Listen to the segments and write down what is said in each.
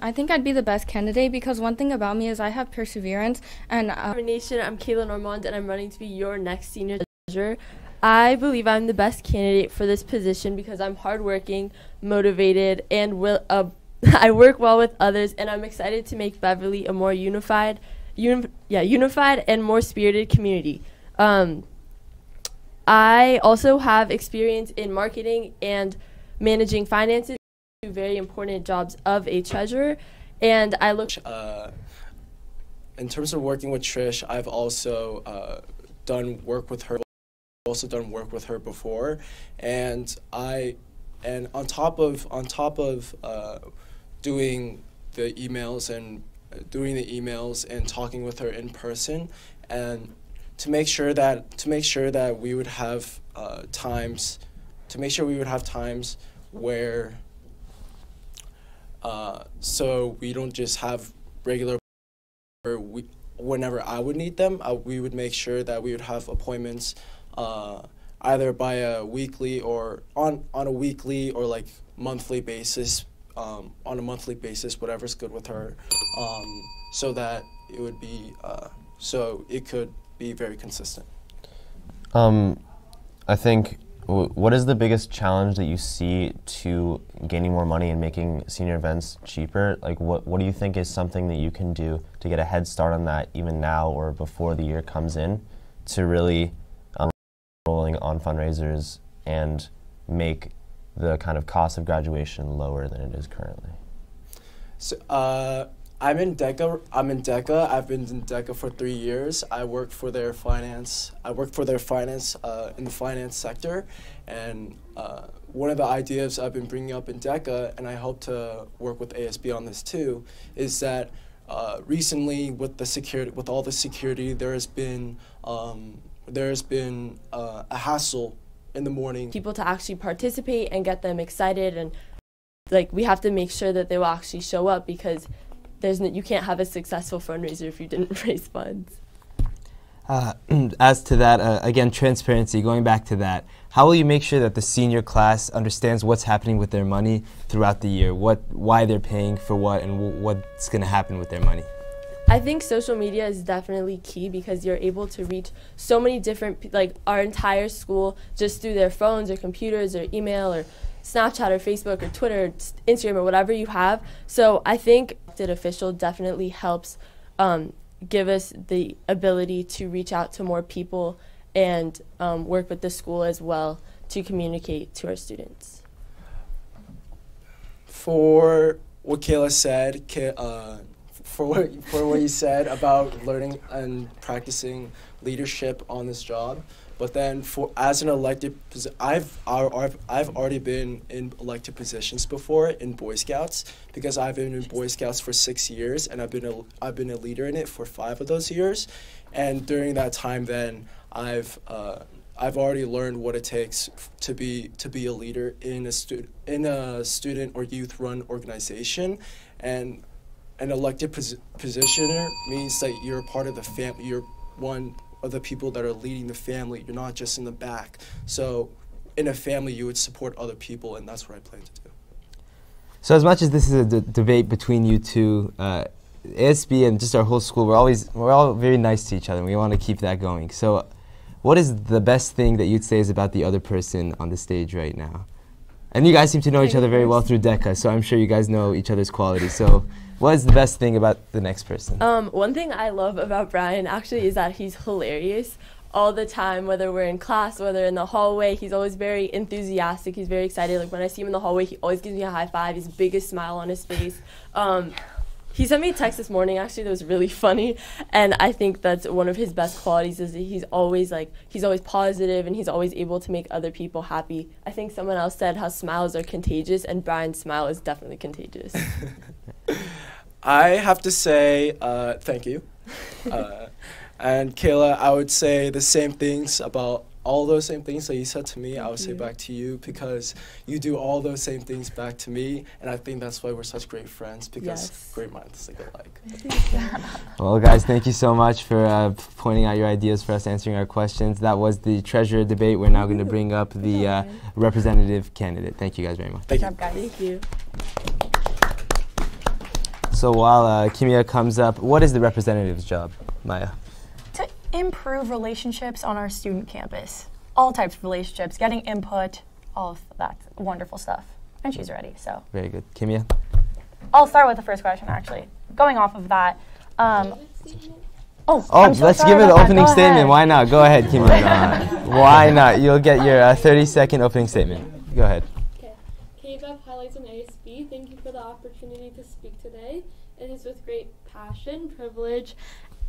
I think I'd be the best candidate because one thing about me is I have perseverance. And Nation, I'm Kayla Normand, and I'm running to be your next senior treasurer. I believe I'm the best candidate for this position because I'm hardworking, motivated, and I work well with others, and I'm excited to make Beverly a more unified and more spirited community. I also have experience in marketing and managing finances, two very important jobs of a treasurer, and I look. In terms of working with Trish, I've also done work with her. Also done work with her before, and on top of doing the emails and talking with her in person, and to make sure that we would have times where so we don't just have regular, whenever I would need them, we would make sure that we would have appointments either by a weekly or on a weekly or like monthly basis, whatever's good with her, so that it would be so it could be very consistent. I think what is the biggest challenge that you see to gaining more money and making senior events cheaper? Like what do you think is something that you can do to get a head start on that even now or before the year comes in to really rolling on fundraisers and make the kind of cost of graduation lower than it is currently? So I'm in DECA. I've been in DECA for 3 years. I work for their finance. In the finance sector, and one of the ideas I've been bringing up in DECA, and I hope to work with ASB on this too, is that recently with all the security, there's been a hassle in the morning. People to actually participate and get them excited, and like we have to make sure that they will actually show up because you can't have a successful fundraiser if you didn't raise funds. As to that, again, transparency, going back to that, how will you make sure that the senior class understands what's happening with their money throughout the year, why they're paying for what, and what's going to happen with their money? I think social media is definitely key because you're able to reach so many different, like our entire school just through their phones or computers or email or Snapchat or Facebook or Twitter, or Instagram or whatever you have. So I think elected official definitely helps give us the ability to reach out to more people and work with the school as well to communicate to our students. For what Kayla said, for what you said about learning and practicing leadership on this job, but then as an elected, I've already been in elected positions before in Boy Scouts because I've been in Boy Scouts for 6 years and I've been a leader in it for 5 of those years, and during that time, then I've already learned what it takes to be a leader in a student or youth run organization, and an elected positioner means that you're a part of the family. You're one of the people that are leading the family. You're not just in the back. So in a family, you would support other people, and that's what I plan to do. So as much as this is a debate between you two, ASB and just our whole school, we're all very nice to each other, and we want to keep that going. So what is the best thing that you'd say is about the other person on the stage right now? And you guys seem to know each other very well through DECA, so I'm sure you guys know each other's qualities. So what is the best thing about the next person? One thing I love about Brian actually is that he's hilarious all the time, whether we're in class, whether in the hallway. He's always very enthusiastic. He's very excited. Like when I see him in the hallway, he always gives me a high five. His biggest smile on his face. He sent me a text this morning actually that was really funny, and I think that's one of his best qualities is that he's always positive and he's always able to make other people happy. I think someone else said how smiles are contagious, and Brian's smile is definitely contagious. I have to say thank you. And Kayla, I would say the same things about all those same things that you said to me, I would say back to you because you do all those same things back to me, and I think that's why we're such great friends because great minds think alike. Well, guys, thank you so much for pointing out your ideas for us, answering our questions. That was the treasurer debate. We're now going to bring up the representative candidate. Thank you guys very much. Thank you. Good job, guys. Thank you. So while Kimia comes up, what is the representative's job, Maya? To improve relationships on our student campus. All types of relationships, getting input, all of that wonderful stuff. And she's ready, so. Very good. Kimia? I'll start with the first question, actually. Going off of that. I'm so let's sorry give her the about that. opening Go statement. ahead. Why not? Go ahead, Kimia. Why not? You'll get your 30-second opening statement. Go ahead. Okay. KBEV highlights an ASB. Thank you for the opportunity to speak today. It is with great passion, privilege,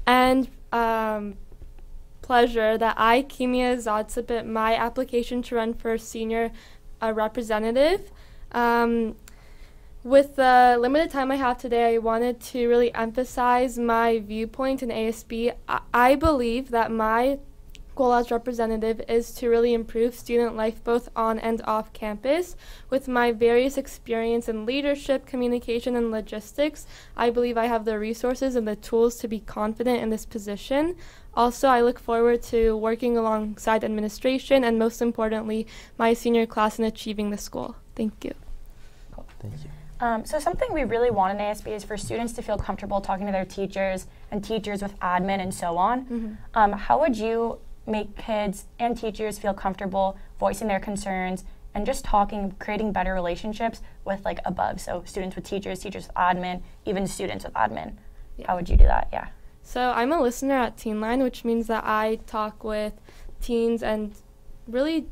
and pleasure that I, Kimia Zotsipit, my application to run for senior representative. With the limited time I have today, I wanted to really emphasize my viewpoint in ASB. I believe that my goal as representative is to really improve student life both on and off campus. With my various experience in leadership, communication, and logistics, I believe I have the resources and the tools to be confident in this position. Also, I look forward to working alongside administration and, most importantly, my senior class in achieving this goal. Thank you. Thank you. So something we really want in ASB is for students to feel comfortable talking to their teachers and teachers with admin and so on. How would you make kids and teachers feel comfortable voicing their concerns and just talking, creating better relationships with like above? So students with teachers, teachers with admin, even students with admin. Yeah. How would you do that? Yeah. So I'm a listener at Teen Line, which means that I talk with teens and really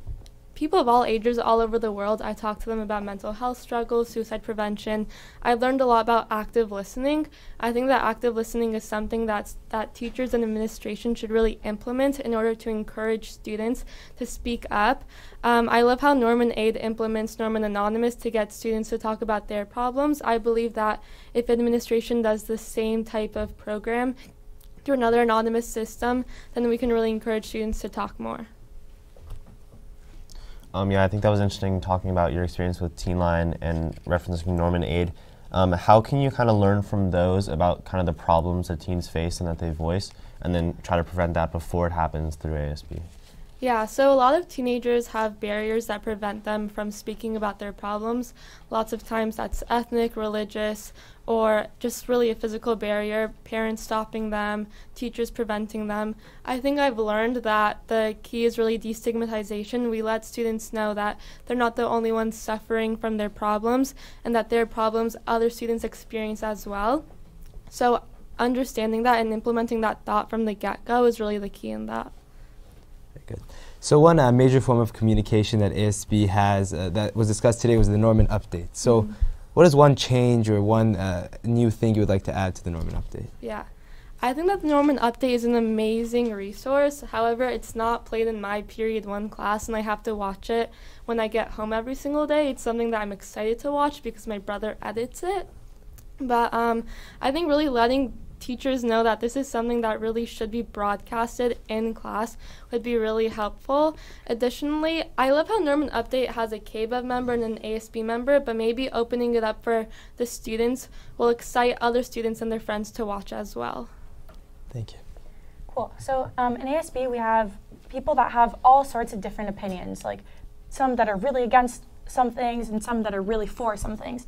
people of all ages all over the world. I talk to them about mental health struggles, suicide prevention. I've learned a lot about active listening. I think that active listening is something that teachers and administration should really implement in order to encourage students to speak up. I love how Norman Aid implements Norman Anonymous to get students to talk about their problems. I believe that if administration does the same type of program through another anonymous system, then we can really encourage students to talk more. Yeah, I think that was interesting talking about your experience with Teen Line and referencing Norman Aid. How can you kind of learn from those about kind of the problems that teens face and that they voice, and then try to prevent that before it happens through ASB? Yeah, so a lot of teenagers have barriers that prevent them from speaking about their problems. Lots of times that's ethnic, religious, or just really a physical barrier, parents stopping them, teachers preventing them. I think I've learned that the key is really destigmatization. We let students know that they're not the only ones suffering from their problems and that their problems other students experience as well. So understanding that and implementing that thought from the get-go is really the key in that. Good. So one major form of communication that ASB has that was discussed today was the Norman Update. So what is one change or one new thing you would like to add to the Norman Update? Yeah, I think that the Norman Update is an amazing resource. However, it's not played in my period 1 class, and I have to watch it when I get home every single day. It's something that I'm excited to watch because my brother edits it. But I think really letting teachers know that this is something that really should be broadcasted in class would be really helpful. Additionally, I love how Norman Update has a KBEV member and an ASB member, but maybe opening it up for the students will excite other students and their friends to watch as well. Thank you. Cool. So in ASB, we have people that have all sorts of different opinions, like some that are really against some things and some that are really for some things.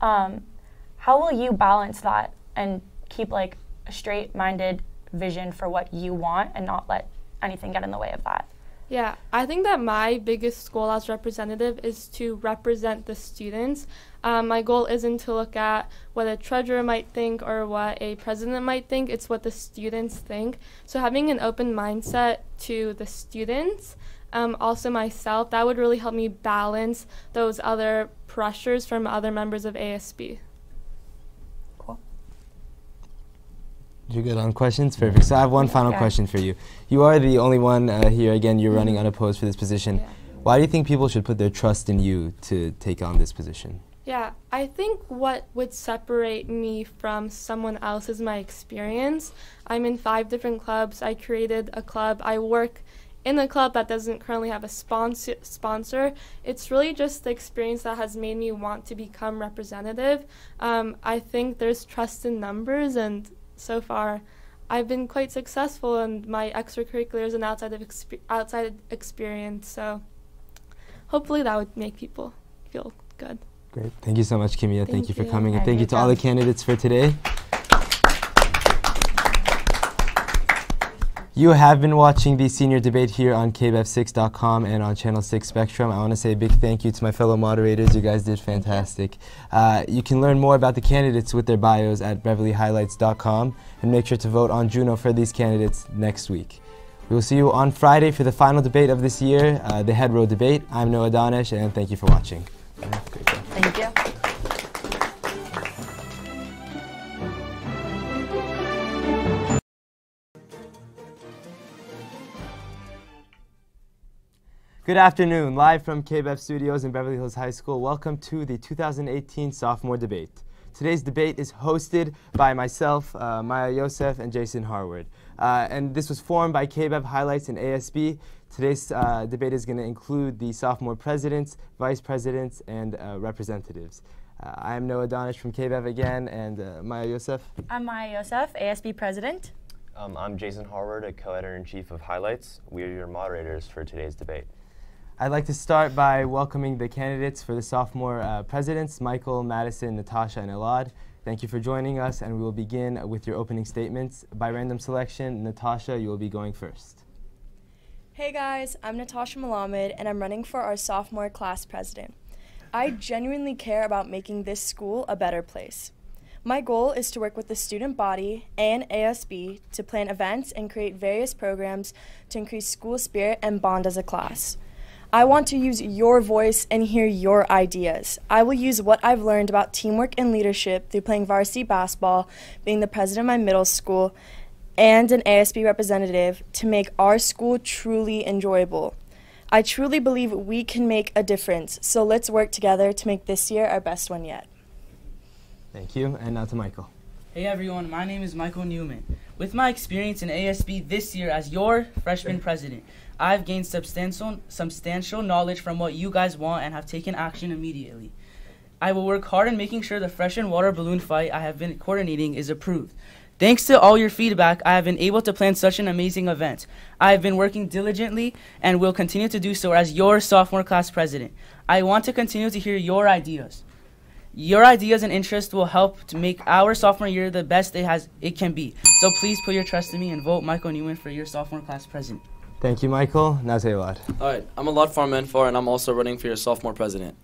How will you balance that and keep like a straight-minded vision for what you want and not let anything get in the way of that? Yeah, I think that my biggest goal as representative is to represent the students. My goal isn't to look at what a treasurer might think or what a president might think. It's what the students think. So having an open mindset to the students, also myself, that would really help me balance those other pressures from other members of ASB. You're good on questions? Perfect. So I have one final question for you. You are the only one here. Again, you're running unopposed for this position. Yeah. Why do you think people should put their trust in you to take on this position? Yeah, I think what would separate me from someone else is my experience. I'm in 5 different clubs. I created a club. I work in a club that doesn't currently have a sponsor. It's really just the experience that has made me want to become representative. I think there's trust in numbers, and so far I've been quite successful in my extracurriculars and outside experience, so hopefully that would make people feel good. Great. Thank you so much, Kimia. Thank you for you. coming. And Alright, thank you great to all the job. candidates for today. You have been watching the senior debate here on KBEV6.com and on Channel 6 Spectrum. I want to say a big thank you to my fellow moderators. You guys did fantastic. You can learn more about the candidates with their bios at BeverlyHighlights.com, and make sure to vote on Juno for these candidates next week. We will see you on Friday for the final debate of this year, the Head Row Debate. I'm Noah Danish, and thank you for watching. Great job. Thank you. Good afternoon, live from KBEV Studios in Beverly Hills High School. Welcome to the 2018 Sophomore Debate. Today's debate is hosted by myself, Maya Yosef, and Jason Harward. And this was formed by KBEV Highlights and ASB. Today's debate is going to include the sophomore presidents, vice presidents, and representatives. I am Noah Danish from KBEV again, and Maya Yosef. I'm Maya Yosef, ASB president. I'm Jason Harward, a co-editor-in-chief of Highlights. We are your moderators for today's debate. I'd like to start by welcoming the candidates for the sophomore presidents, Michael, Madison, Natasha, and Elad. Thank you for joining us, and we will begin with your opening statements. By random selection, Natasha, you will be going first. Hey guys, I'm Natasha Malamed, and I'm running for our sophomore class president. I genuinely care about making this school a better place. My goal is to work with the student body and ASB to plan events and create various programs to increase school spirit and bond as a class. I want to use your voice and hear your ideas. I will use what I've learned about teamwork and leadership through playing varsity basketball, being the president of my middle school, and an ASB representative to make our school truly enjoyable. I truly believe we can make a difference, so let's work together to make this year our best one yet. Thank you, and now to Michael. Hey everyone, my name is Michael Newman. With my experience in ASB this year as your freshman president, I've gained substantial knowledge from what you guys want and have taken action immediately. I will work hard in making sure the freshman water balloon fight I have been coordinating is approved. Thanks to all your feedback, I have been able to plan such an amazing event. I have been working diligently and will continue to do so as your sophomore class president. I want to continue to hear your ideas. Your ideas and interests will help to make our sophomore year the best it can be. So please put your trust in me and vote Michael Newman for your sophomore class president. Thank you, Michael. Now to Elad. All right, I'm Elad Farmanfar, and I'm also running for your sophomore president.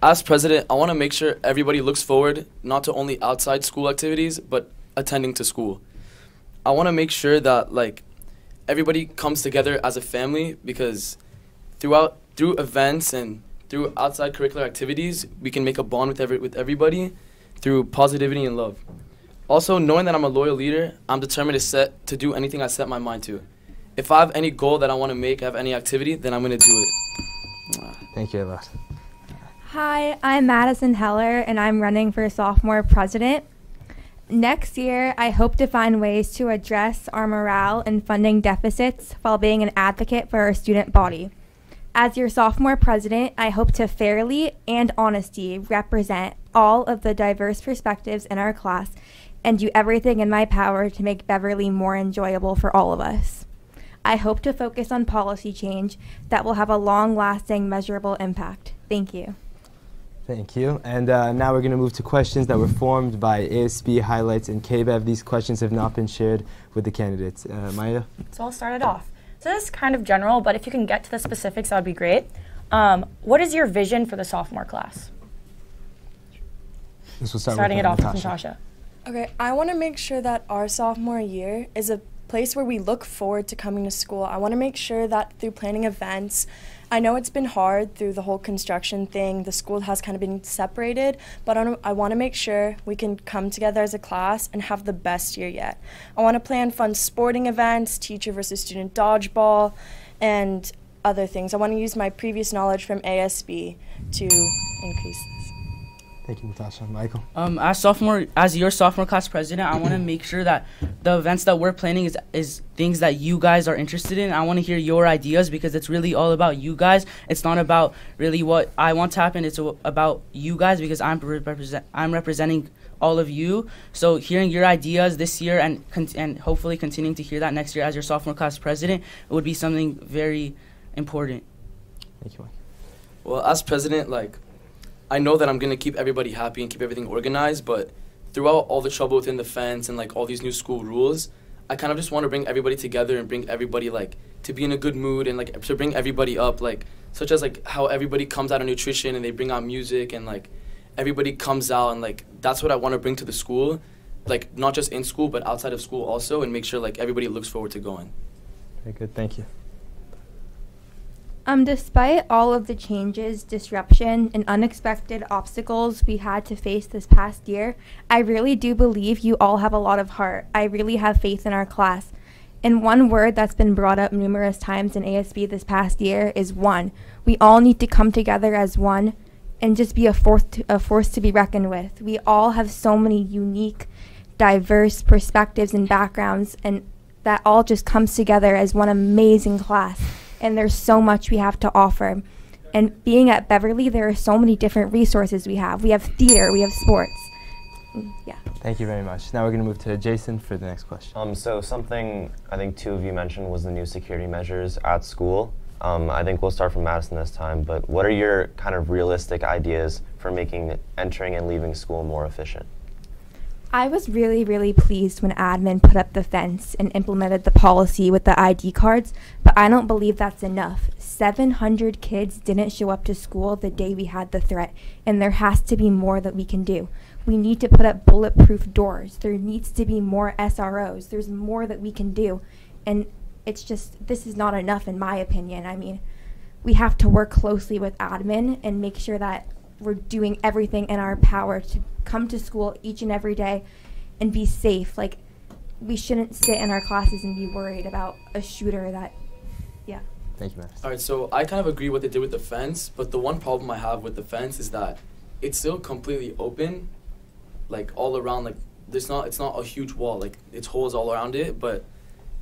As president, I want to make sure everybody looks forward not to only outside school activities, but attending to school. I want to make sure that everybody comes together as a family, because through events and through outside curricular activities, we can make a bond with everybody through positivity and love. Also, knowing that I'm a loyal leader, I'm determined to do anything I set my mind to. If I have any goal that I want to make, have any activity, then I'm going to do it. Thank you, Elad. Hi, I'm Madison Heller, and I'm running for sophomore president. Next year, I hope to find ways to address our morale and funding deficits while being an advocate for our student body. As your sophomore president, I hope to fairly and honestly represent all of the diverse perspectives in our class and do everything in my power to make Beverly more enjoyable for all of us. I hope to focus on policy change that will have a long-lasting, measurable impact. Thank you. Thank you. And now we're going to move to questions that were formed by ASB, Highlights, and KBEV. These questions have not been shared with the candidates. Maya? So I'll start it off. So this is kind of general, but if you can get to the specifics, that would be great. What is your vision for the sophomore class? This will start Starting with it off with Natasha. Natasha. Okay, I want to make sure that our sophomore year is a place where we look forward to coming to school. I want to make sure that through planning events, I know it's been hard through the whole construction thing, the school has kind of been separated, but I want to make sure we can come together as a class and have the best year yet. I want to plan fun sporting events, teacher versus student dodgeball, and other things. I want to use my previous knowledge from ASB to increase this. Thank you, Natasha. Michael? As your sophomore class president, I want to make sure that the events that we're planning is things that you guys are interested in. I want to hear your ideas because it's really all about you guys. It's not about really what I want to happen. It's about you guys because I'm representing all of you. So hearing your ideas this year and hopefully continuing to hear that next year as your sophomore class president would be something very important. Thank you, Mike. Well, as president, I know that I'm going to keep everybody happy and keep everything organized, but throughout all the trouble within the fence and like all these new school rules, I kind of just want to bring everybody together and bring everybody like to be in a good mood and like to bring everybody up, like such as like how everybody comes out of nutrition and they bring out music and like everybody comes out, and like that's what I want to bring to the school, like not just in school but outside of school also, and make sure like everybody looks forward to going. Very good, thank you. Despite all of the changes, disruption, and unexpected obstacles we had to face this past year, I really do believe you all have a lot of heart. I really have faith in our class. And one word that's been brought up numerous times in ASB this past year is one. We all need to come together as one and just be a force to be reckoned with. We all have so many unique, diverse perspectives and backgrounds, and that all just comes together as one amazing class. And there's so much we have to offer. And being at Beverly, there are so many different resources we have. We have theater, we have sports. Yeah. Thank you very much. Now we're going to move to Jason for the next question. So something I think two of you mentioned was the new security measures at school. I think we'll start from Madison this time, but what are your kind of realistic ideas for making entering and leaving school more efficient? I was really, really pleased when admin put up the fence and implemented the policy with the ID cards, but I don't believe that's enough. 700 kids didn't show up to school the day we had the threat, and there has to be more that we can do. We need to put up bulletproof doors. There needs to be more SROs. There's more that we can do, and it's just, this is not enough in my opinion. I mean, we have to work closely with admin and make sure that we're doing everything in our power to come to school each and every day and be safe. Like, we shouldn't sit in our classes and be worried about a shooter that, yeah. Thank you, Matt. All right, so I kind of agree what they did with the fence, but the one problem I have with the fence is that it's still completely open, like all around. Like it's not a huge wall, like it's holes all around it. But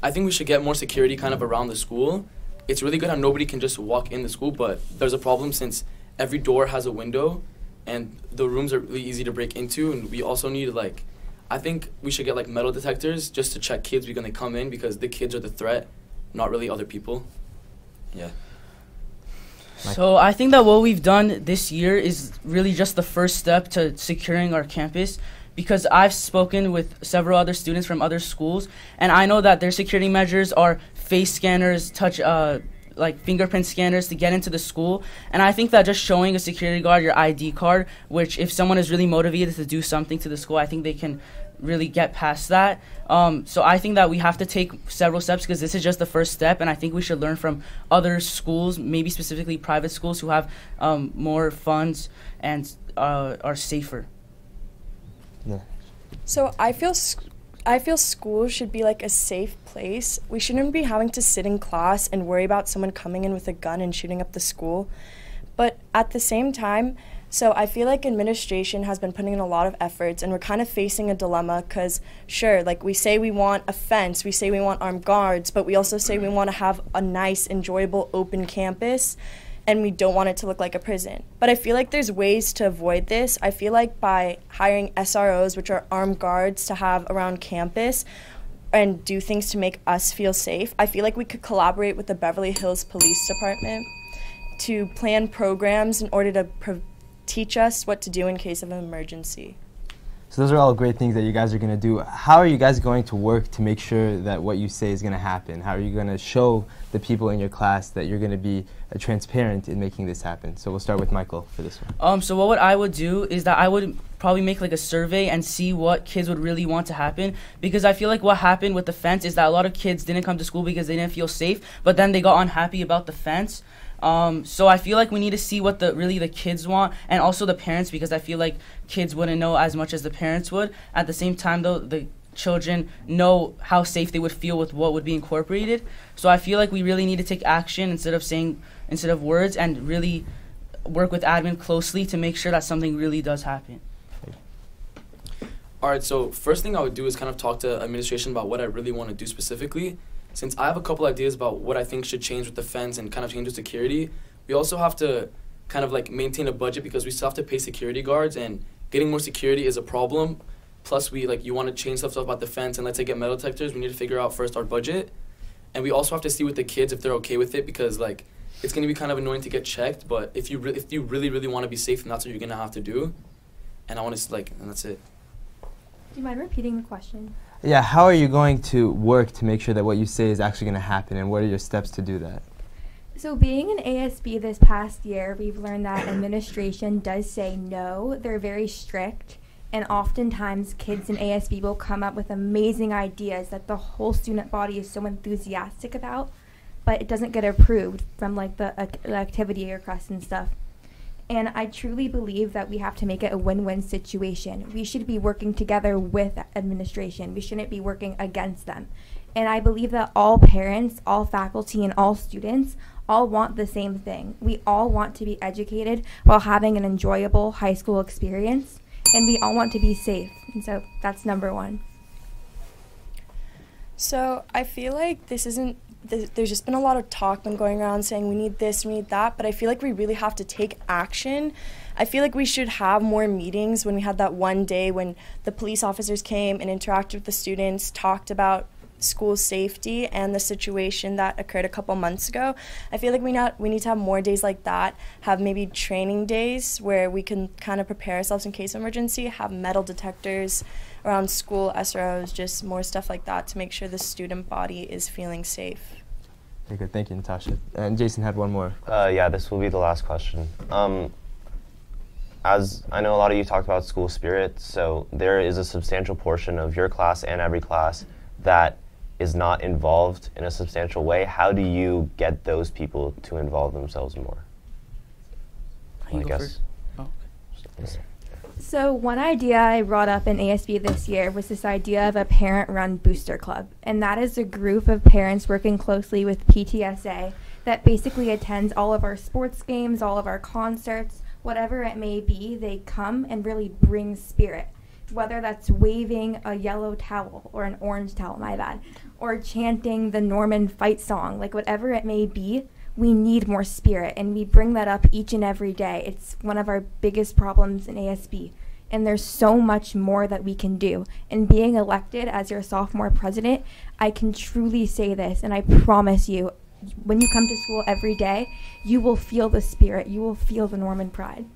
I think we should get more security kind of around the school. It's really good how nobody can just walk in the school, but there's a problem since every door has a window, and the rooms are really easy to break into. And we also need like, I think we should get like metal detectors just to check kids when they come in, because the kids are the threat, not really other people. Yeah. So I think that what we've done this year is really just the first step to securing our campus, because I've spoken with several other students from other schools, and I know that their security measures are face scanners, like fingerprint scanners to get into the school. And I think that just showing a security guard your ID card, which if someone is really motivated to do something to the school, I think they can really get past that. So I think that we have to take several steps, because this is just the first step, and I think we should learn from other schools, maybe specifically private schools who have more funds and are safer. Yeah. So I feel schools should be like a safe place. We shouldn't be having to sit in class and worry about someone coming in with a gun and shooting up the school. But at the same time, so I feel like administration has been putting in a lot of efforts, and we're kind of facing a dilemma, because sure, like we say we want a fence, we say we want armed guards, but we also say we want to have a nice, enjoyable, open campus, and we don't want it to look like a prison. But I feel like there's ways to avoid this. I feel like by hiring SROs, which are armed guards, to have around campus and do things to make us feel safe, I feel like we could collaborate with the Beverly Hills Police Department to plan programs in order to teach us what to do in case of an emergency. So those are all great things that you guys are going to do. How are you guys going to work to make sure that what you say is going to happen? How are you going to show the people in your class that you're going to be transparent in making this happen? So we'll start with Michael for this one. So what I would do is that I would probably make like a survey and see what kids would really want to happen, because I feel like what happened with the fence is that a lot of kids didn't come to school because they didn't feel safe, but then they got unhappy about the fence. So I feel like we need to see what the kids want, and also the parents, because I feel like kids wouldn't know as much as the parents would. At the same time, though, the children know how safe they would feel with what would be incorporated. So I feel like we really need to take action instead of words, and really work with admin closely to make sure that something really does happen. All right, so first thing I would do is kind of talk to administration about what I really want to do specifically. Since I have a couple ideas about what I think should change with the fence and kind of change with security, we also have to kind of like maintain a budget, because we still have to pay security guards, and getting more security is a problem. Plus, you want to change stuff about the fence, and let's say get metal detectors, we need to figure out first our budget. And we also have to see with the kids if they're okay with it, because like it's going to be kind of annoying to get checked, but if you really want to be safe, then that's what you're going to have to do. And I want to, and that's it. Do you mind repeating the question? Yeah, how are you going to work to make sure that what you say is actually going to happen, and what are your steps to do that? So being an ASB this past year, we've learned that administration does say no. They're very strict, and oftentimes kids in ASB will come up with amazing ideas that the whole student body is so enthusiastic about, but it doesn't get approved from like the activity requests and stuff. And I truly believe that we have to make it a win-win situation. We should be working together with administration. We shouldn't be working against them. And I believe that all parents, all faculty, and all students all want the same thing. We all want to be educated while having an enjoyable high school experience, and we all want to be safe. And so that's number one. So I feel like there's just been a lot of talk been going around saying we need this, we need that, but I feel like we really have to take action. I feel like we should have more meetings. When we had that one day when the police officers came and interacted with the students, talked about school safety and the situation that occurred a couple months ago. I feel like we need to have more days like that, have maybe training days where we can kind of prepare ourselves in case of emergency, have metal detectors around school, SROs, just more stuff like that to make sure the student body is feeling safe. Okay, good. Thank you, Natasha. And Jason had one more. Yeah, this will be the last question. As I know a lot of you talked about school spirit, so there is a substantial portion of your class and every class that is not involved in a substantial way. How do you get those people to involve themselves more? I guess. So one idea I brought up in ASB this year was this idea of a parent-run booster club. And that is a group of parents working closely with PTSA that basically attends all of our sports games, all of our concerts, whatever it may be. They come and really bring spirit. Whether that's waving a yellow towel or an orange towel, my bad, or chanting the Norman fight song, like whatever it may be, we need more spirit, and we bring that up each and every day. It's one of our biggest problems in ASB, and there's so much more that we can do. And being elected as your sophomore president, I can truly say this, and I promise you, when you come to school every day, you will feel the spirit, you will feel the Norman pride.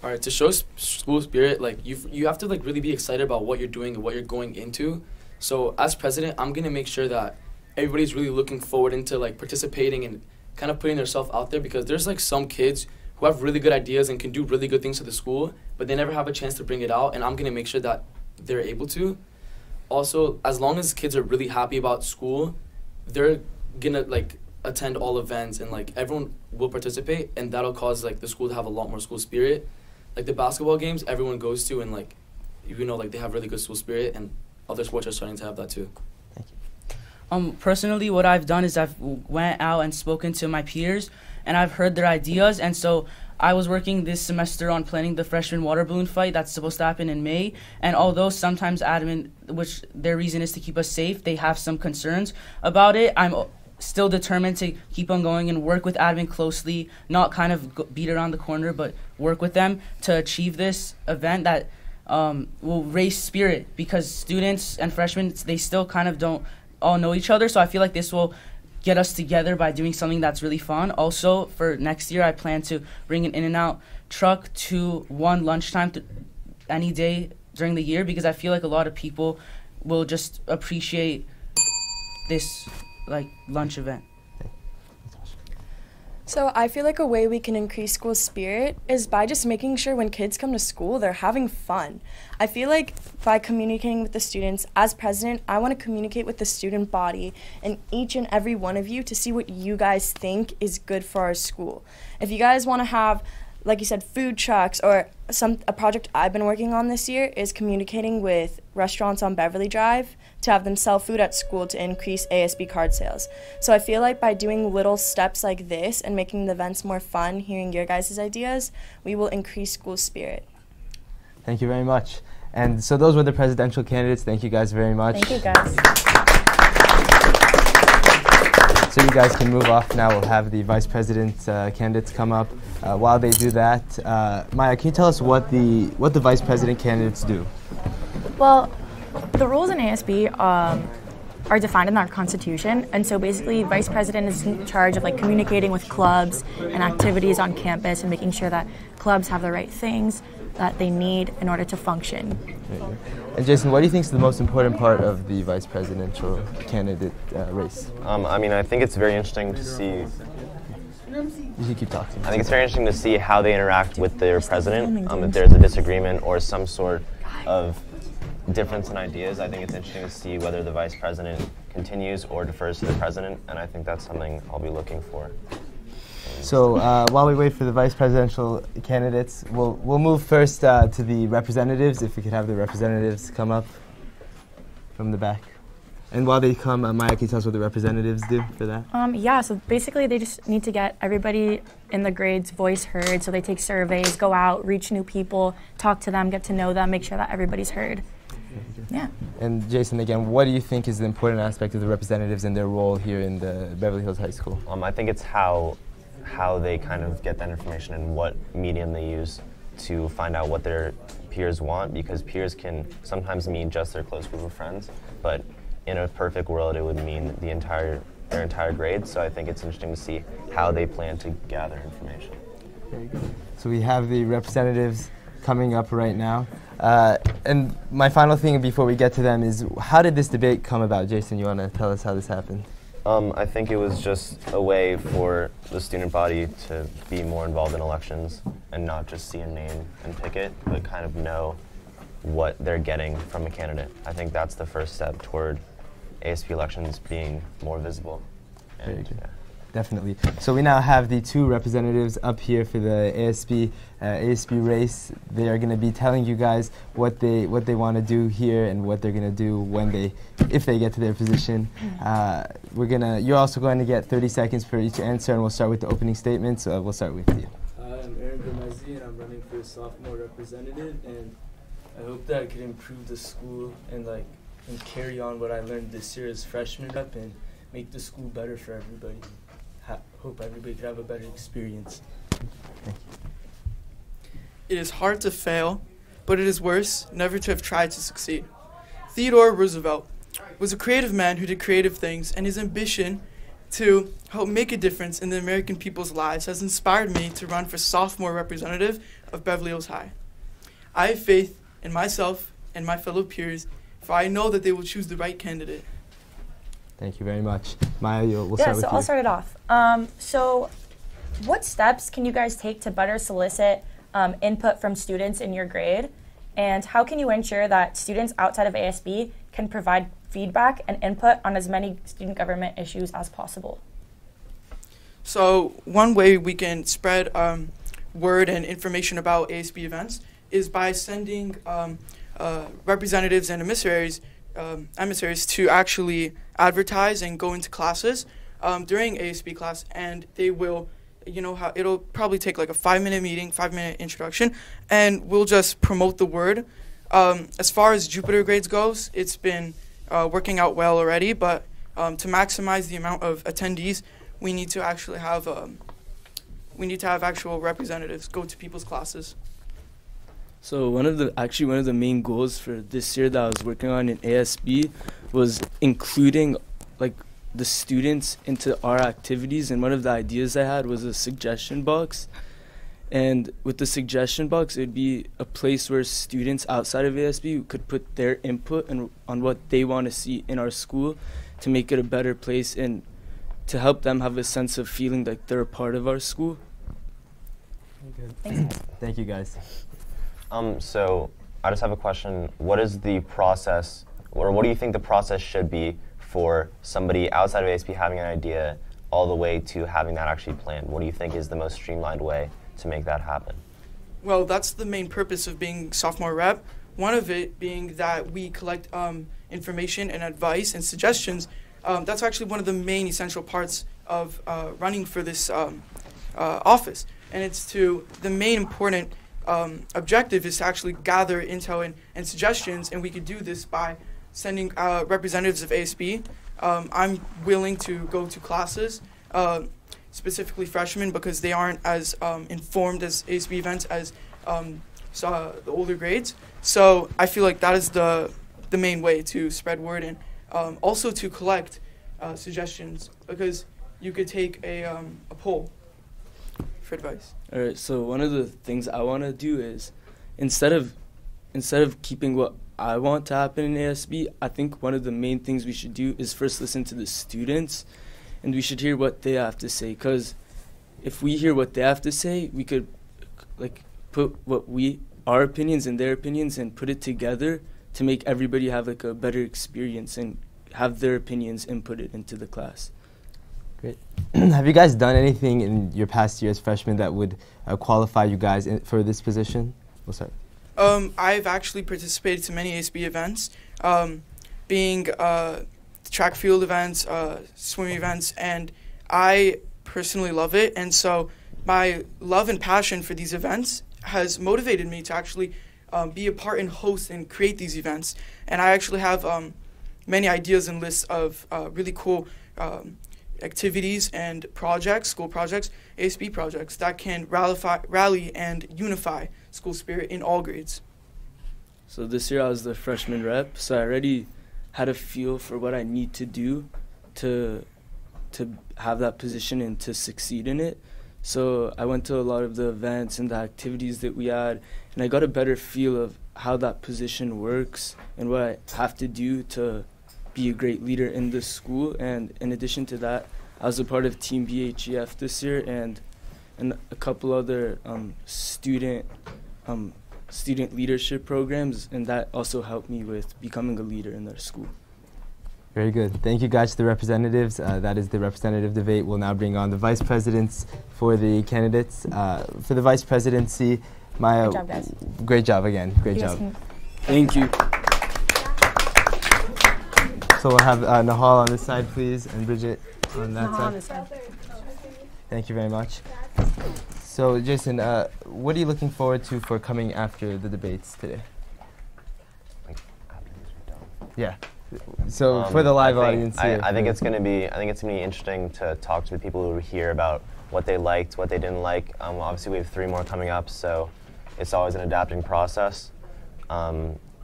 All right, to show school spirit, you have to really be excited about what you're doing and what you're going into. So as president, I'm gonna make sure that everybody's really looking forward into participating and kind of putting themselves out there, because there's some kids who have really good ideas and can do really good things to the school, but they never have a chance to bring it out, and I'm gonna make sure that they're able to. Also, as long as kids are really happy about school, they're gonna attend all events, and everyone will participate, and that'll cause the school to have a lot more school spirit. The basketball games everyone goes to, and they have really good school spirit, and other sports are starting to have that too. Personally, what I've done is I've went out and spoken to my peers, and I've heard their ideas, and so I was working this semester on planning the freshman water balloon fight that's supposed to happen in May, and although sometimes admin, which their reason is to keep us safe, they have some concerns about it, I'm still determined to keep on going and work with admin closely, not kind of beat around the corner, but work with them to achieve this event that will raise spirit, because students and freshmen, they still kind of don't all know each other, so I feel like this will get us together by doing something that's really fun. Also, for next year, I plan to bring an In-N-Out truck to lunchtime any day during the year, because I feel like a lot of people will just appreciate this lunch event. So I feel like a way we can increase school spirit is by just making sure when kids come to school, they're having fun. I feel like by communicating with the students, as president, I want to communicate with the student body and each and every one of you to see what you guys think is good for our school. If you guys want to have, like you said, food trucks, or a project I've been working on this year is communicating with restaurants on Beverly Drive to have them sell food at school to increase ASB card sales. So I feel like by doing little steps like this and making the events more fun, hearing your guys' ideas, we will increase school spirit. Thank you very much. And so those were the presidential candidates. Thank you guys very much. Thank you, guys. So you guys can move off now. We'll have the vice president candidates come up. While they do that, Maya, can you tell us what the vice president candidates do? Well, the rules in ASB, are defined in our Constitution. And so basically, vice president is in charge of like communicating with clubs and activities on campus and making sure that clubs have the right things that they need in order to function. And Jason, what do you think is the most important part of the vice presidential candidate race? I mean, I think it's very interesting to see. You can keep talking. I think it's very interesting to see how they interact with their president. If there's a disagreement or some sort of difference in ideas, I think it's interesting to see whether the vice president continues or defers to the president, and I think that's something I'll be looking for. So while we wait for the vice presidential candidates, we'll move first to the representatives. If we could have the representatives come up from the back. And while they come, Maya, can you tell us what the representatives do for that? Yeah, so basically they just need to get everybody in the grade's voice heard. So they take surveys, go out, reach new people, talk to them, get to know them, make sure that everybody's heard. Yeah. And Jason, again, what do you think is the important aspect of the representatives and their role here in the Beverly Hills High School? I think it's how they kind of get that information and what medium they use to find out what their peers want, because peers can sometimes mean just their close group of friends, but in a perfect world it would mean their entire grade. So I think it's interesting to see how they plan to gather information. Very good. So we have the representatives coming up right now. And my final thing before we get to them is, how did this debate come about? Jason, you want to tell us how this happened? I think it was just a way for the student body to be more involved in elections and not just see a name and pick it, but kind of know what they're getting from a candidate. I think that's the first step toward ASP elections being more visible. Very good. Yeah. Definitely. So we now have the two representatives up here for the ASP race. They are going to be telling you guys what they want to do here and what they're going to do if they get to their position. You're also going to get 30 seconds for each answer, and we'll start with the opening statements. We'll start with you. I'm Aaron Gomezi, and I'm running for sophomore representative, and I hope that I can improve the school and carry on what I learned this year as freshman rep and make the school better for everybody. Hope everybody could have a better experience. It is hard to fail, but it is worse never to have tried to succeed. Theodore Roosevelt was a creative man who did creative things, and his ambition to help make a difference in the American people's lives has inspired me to run for sophomore representative of Beverly Hills High. I have faith in myself and my fellow peers, for I know that they will choose the right candidate. Thank you very much. Maya, we'll start with you. I'll start it off. So what steps can you guys take to better solicit input from students in your grade? And how can you ensure that students outside of ASB can provide feedback and input on as many student government issues as possible? So one way we can spread word and information about ASB events is by sending representatives and emissaries to actually advertise and go into classes during ASB class, and they will, it'll probably take like a 5-minute meeting, 5-minute introduction, and we'll just promote the word. As far as Jupiter grades goes, it's been working out well already, but to maximize the amount of attendees, we need to actually have actual representatives go to people's classes. So one of the main goals for this year that I was working on in ASB was including the students into our activities, and one of the ideas I had was a suggestion box. And with the suggestion box, it would be a place where students outside of ASB could put their input on what they want to see in our school to make it a better place and to help them have a sense of feeling like they're a part of our school. Thank you, guys. So I just have a question. What is the process, or what do you think the process should be for somebody outside of ASB having an idea all the way to having that actually planned? What do you think is the most streamlined way to make that happen? Well, that's the main purpose of being sophomore rep. One of it being that we collect information and advice and suggestions. That's actually one of the main essential parts of running for this office. And it's the main important objective is to actually gather intel and suggestions, and we could do this by sending representatives of ASB. I'm willing to go to classes, specifically freshmen, because they aren't as informed as ASB events as the older grades. So I feel like that is the main way to spread word and also to collect suggestions, because you could take a poll for advice. All right, so one of the things I want to do is instead of keeping what I want to happen in ASB, I think one of the main things we should do is first listen to the students, and we should hear what they have to say, because if we hear what they have to say, we could put our opinions and their opinions and put it together to make everybody have a better experience and have their opinions inputted into the class. Great. Have you guys done anything in your past year as freshmen that would qualify you guys for this position? We'll start. I've actually participated in many ASB events, being track field events, swim events, and I personally love it. And so my love and passion for these events has motivated me to actually be a part and host and create these events. And I actually have many ideas and lists of really cool activities and projects, school projects, ASB projects that can rally and unify school spirit in all grades. So this year I was the freshman rep, so I already had a feel for what I need to do to have that position and to succeed in it. So I went to a lot of the events and the activities that we had, and I got a better feel of how that position works and what I have to do to be a great leader in this school. And in addition to that, I was a part of Team BHEF this year and a couple other student leadership programs, and that also helped me with becoming a leader in their school. Very good. Thank you guys to the representatives. That is the representative debate. We'll now bring on the vice presidents for the candidates. For the vice presidency, Maya. Good job, guys. Great job again. Great job. Thank you. So we'll have Nahal on this side, please, and Bridget on that side. On this side. Thank you very much. So, Jason, what are you looking forward to for coming after the debates today? Yeah. So for the live audience here, I think it's going to be interesting to talk to the people who were here about what they liked, what they didn't like. Obviously, we have 3 more coming up, so it's always an adapting process,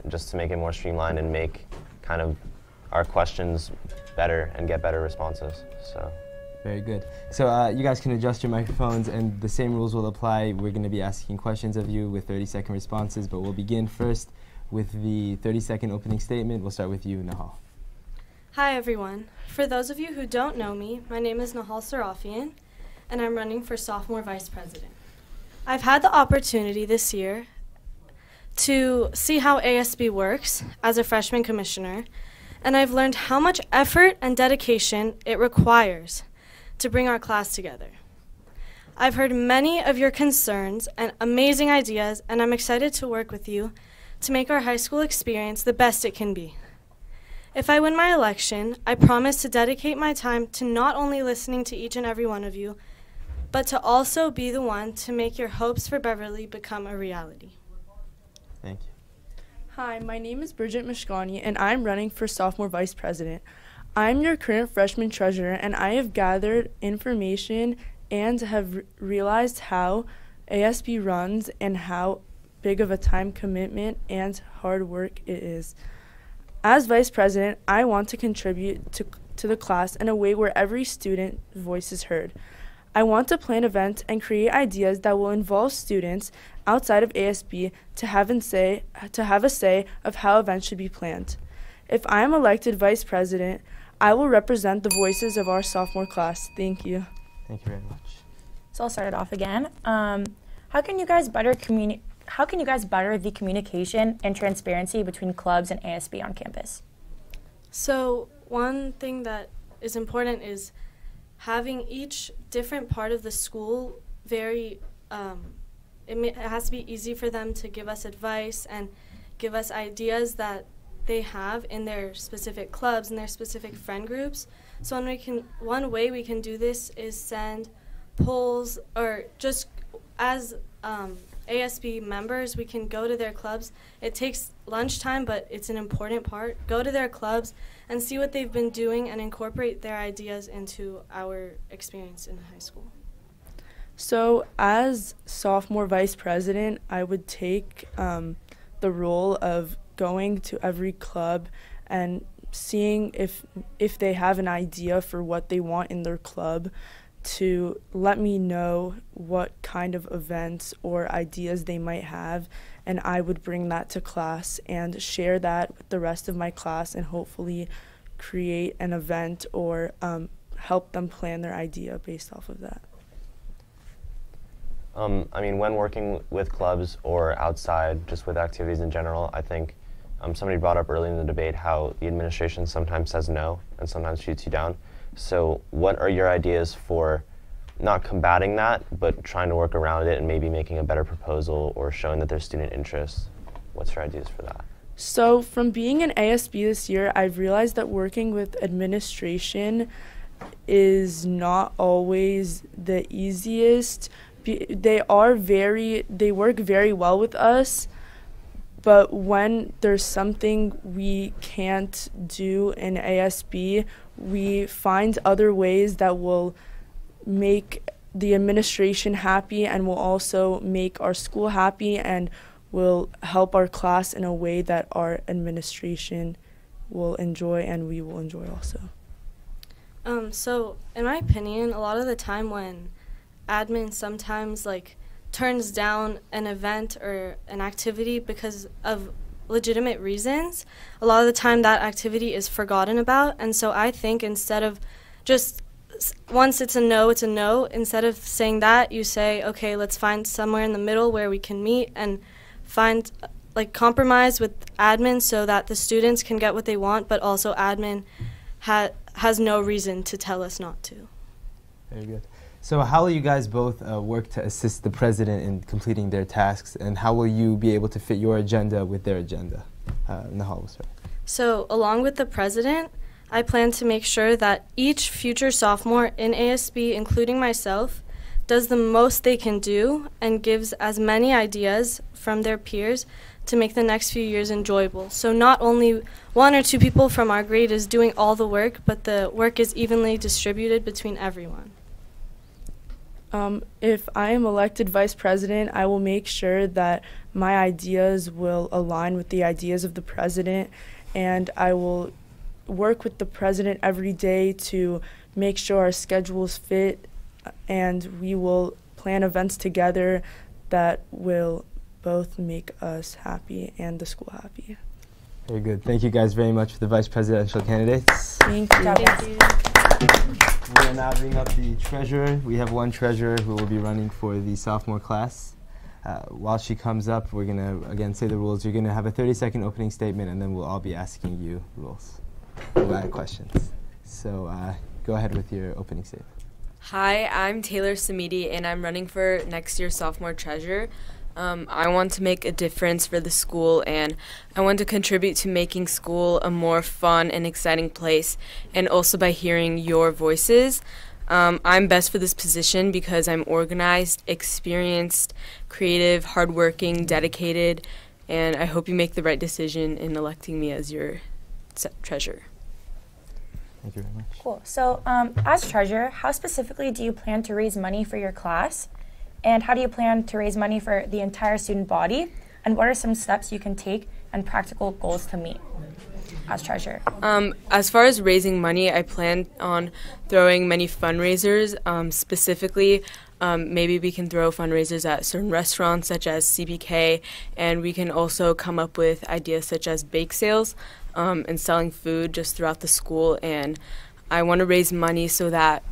just to make it more streamlined and make kind of our questions better and get better responses. So. Very good. So you guys can adjust your microphones, and the same rules will apply. We're going to be asking questions of you with 30-second responses, but we'll begin first with the 30-second opening statement. We'll start with you, Nahal. Hi, everyone. For those of you who don't know me, my name is Nahal Sarafian, and I'm running for sophomore vice president. I've had the opportunity this year to see how ASB works as a freshman commissioner, and I've learned how much effort and dedication it requires to bring our class together. I've heard many of your concerns and amazing ideas, and I'm excited to work with you to make our high school experience the best it can be. If I win my election, I promise to dedicate my time to not only listening to each and every one of you, but to also be the one to make your hopes for Beverly become a reality. Thank you. Hi, my name is Bridget Mishkani, and I'm running for sophomore vice president. I'm your current freshman treasurer, and I have gathered information and have realized how ASB runs and how big of a time commitment and hard work it is. As vice president, I want to contribute to the class in a way where every student's voice is heard. I want to plan events and create ideas that will involve students outside of ASB to have a say of how events should be planned. If I am elected vice president, I will represent the voices of our sophomore class. Thank you. Thank you very much. So I'll start it off again. How can you guys better the communication and transparency between clubs and ASB on campus? So one thing that is important is having each different part of the school it has to be easy for them to give us advice and give us ideas that they have in their specific clubs and their specific friend groups. So one way we can do this is send polls, or just as ASB members, we can go to their clubs. It takes lunchtime, but it's an important part. Go to their clubs and see what they've been doing and incorporate their ideas into our experience in high school. So as sophomore vice president, I would take the role of going to every club and seeing if they have an idea for what they want in their club, to let me know what kind of events or ideas they might have, and I would bring that to class and share that with the rest of my class and hopefully create an event or help them plan their idea based off of that. I mean, when working with clubs or outside, just with activities in general, I think somebody brought up early in the debate how the administration sometimes says no and sometimes shoots you down. So what are your ideas for not combating that, but trying to work around it and maybe making a better proposal or showing that there's student interest? What's your ideas for that? So from being an ASB this year, I've realized that working with administration is not always the easiest. They work very well with us, but when there's something we can't do in ASB, we find other ways that will make the administration happy and will also make our school happy and will help our class in a way that our administration will enjoy and we will enjoy also. So in my opinion, a lot of the time when admin sometimes turns down an event or an activity because of legitimate reasons, a lot of the time that activity is forgotten about. And so I think instead of just once it's a no, instead of saying that, you say, okay, let's find somewhere in the middle where we can meet and find compromise with admin so that the students can get what they want, but also admin has no reason to tell us not to. Very good. So how will you guys both work to assist the president in completing their tasks, and how will you be able to fit your agenda with their agenda? Nahal will start. So along with the president, I plan to make sure that each future sophomore in ASB, including myself, does the most they can do and gives as many ideas from their peers to make the next few years enjoyable. So not only one or two people from our grade is doing all the work, but the work is evenly distributed between everyone. If I am elected vice president, I will make sure that my ideas will align with the ideas of the president, and I will work with the president every day to make sure our schedules fit, and we will plan events together that will both make us happy and the school happy. Very good. Thank you guys very much for the vice presidential candidates. Thank you. Thank you. We are now bringing up the treasurer. We have one treasurer who will be running for the sophomore class. While she comes up, we're going to, again, say the rules. You're going to have a 30-second opening statement, and then we'll all be asking you questions. So go ahead with your opening statement. Hi, I'm Taylor Samidi, and I'm running for next year's sophomore treasurer. I want to make a difference for the school, and I want to contribute to making school a more fun and exciting place, and also by hearing your voices. I'm best for this position because I'm organized, experienced, creative, hardworking, dedicated, and I hope you make the right decision in electing me as your treasurer. Thank you very much. Cool. So as treasurer, how specifically do you plan to raise money for your class? And how do you plan to raise money for the entire student body? And what are some steps you can take and practical goals to meet as treasurer? As far as raising money, I plan on throwing many fundraisers. Specifically, maybe we can throw fundraisers at certain restaurants such as CBK, and we can also come up with ideas such as bake sales and selling food just throughout the school. And I want to raise money so that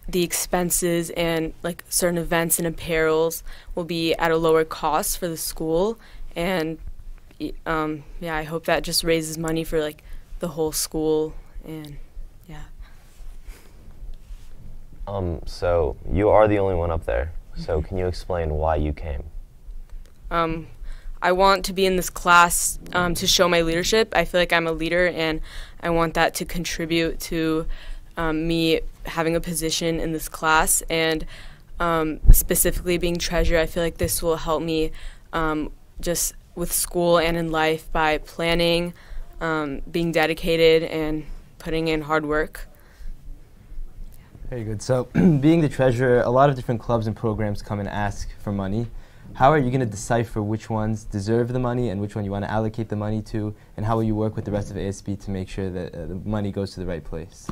the expenses and certain events and apparels will be at a lower cost for the school, and I hope that just raises money for the whole school. And so you are the only one up there, so can you explain why you came? I want to be in this class to show my leadership. I feel like I'm a leader, and I want that to contribute to me having a position in this class, and specifically being treasurer. I feel like this will help me just with school and in life by planning, being dedicated, and putting in hard work. Very good. So being the treasurer, a lot of different clubs and programs come and ask for money. how are you going to decipher which ones deserve the money and which one you want to allocate the money to, and how will you work with the rest of ASB to make sure that the money goes to the right place?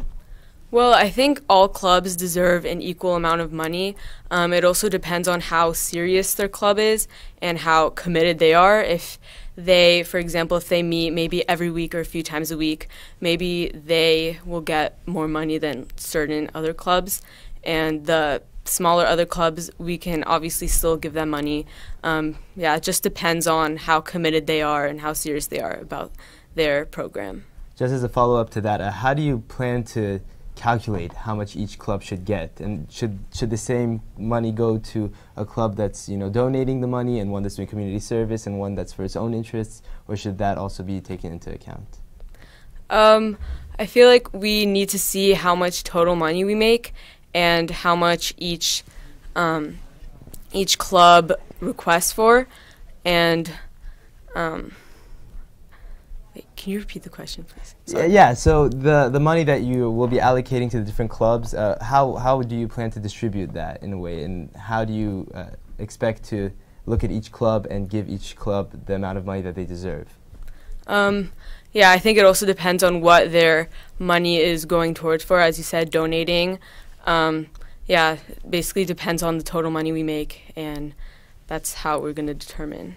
Well, I think all clubs deserve an equal amount of money. It also depends on how serious their club is and how committed they are. If they, for example, if they meet maybe every week or a few times a week, maybe they will get more money than certain other clubs. And the smaller other clubs, we can obviously still give them money. It just depends on how committed they are and how serious they are about their program. Just as a follow-up to that, how do you plan to calculate how much each club should get, and should the same money go to a club that's donating the money and one that's doing community service and one that's for its own interests, or should that also be taken into account? I feel like we need to see how much total money we make and how much each club requests for, and can you repeat the question, please? Yeah, so the money that you will be allocating to the different clubs, how do you plan to distribute that in a way, and how do you expect to look at each club and give each club the amount of money that they deserve? I think it also depends on what their money is going towards for, as you said, donating. Basically depends on the total money we make, and that's how we're going to determine,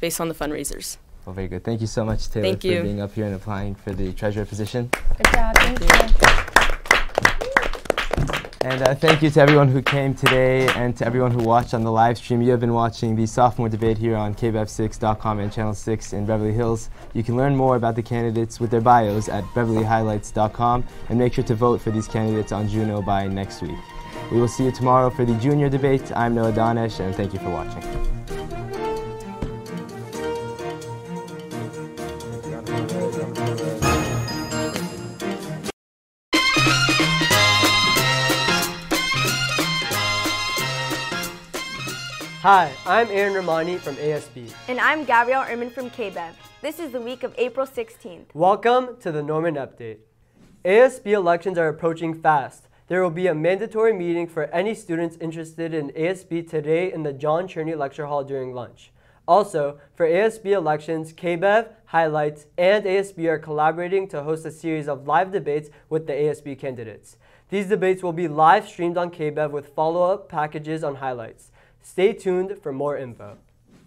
based on the fundraisers. Well, very good. Thank you so much, Taylor, for being up here and applying for the treasurer position. Good job. Thank you. And thank you to everyone who came today and to everyone who watched on the live stream. You have been watching the sophomore debate here on KBEV6.com and Channel 6 in Beverly Hills. You can learn more about the candidates with their bios at beverlyhighlights.com, and make sure to vote for these candidates on Juno by next week. We will see you tomorrow for the junior debate. I'm Noah Danesh, and thank you for watching. Hi, I'm Aaron Romani from ASB. And I'm Gabrielle Erman from KBEV. This is the week of April 16th. Welcome to the Norman Update. ASB elections are approaching fast. There will be a mandatory meeting for any students interested in ASB today in the John Cherney Lecture Hall during lunch. Also, for ASB elections, KBEV, Highlights, and ASB are collaborating to host a series of live debates with the ASB candidates. These debates will be live streamed on KBEV with follow-up packages on Highlights. Stay tuned for more info.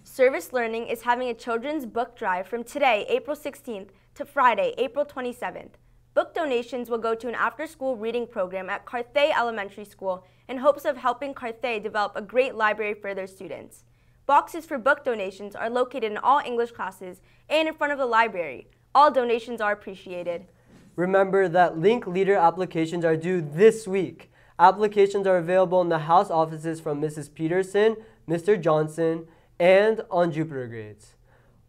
Service Learning is having a children's book drive from today, April 16th, to Friday, April 27th. Book donations will go to an after-school reading program at Carey Elementary School in hopes of helping Carey develop a great library for their students. Boxes for book donations are located in all English classes and in front of the library. All donations are appreciated. Remember that Link Leader applications are due this week. Applications are available in the house offices from Mrs. Peterson, Mr. Johnson, and on Jupiter Grades.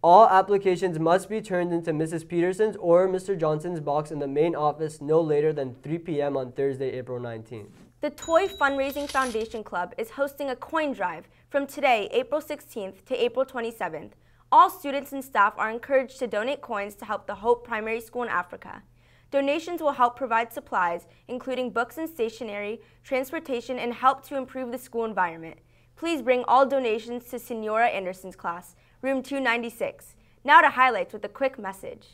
All applications must be turned into Mrs. Peterson's or Mr. Johnson's box in the main office no later than 3 p.m. on Thursday, April 19th. The Toy Fundraising Foundation Club is hosting a coin drive from today, April 16th to April 27th. All students and staff are encouraged to donate coins to help the Hope Primary School in Africa. Donations will help provide supplies, including books and stationery, transportation, and help to improve the school environment. Please bring all donations to Senora Anderson's class, room 296. Now to Highlights with a quick message.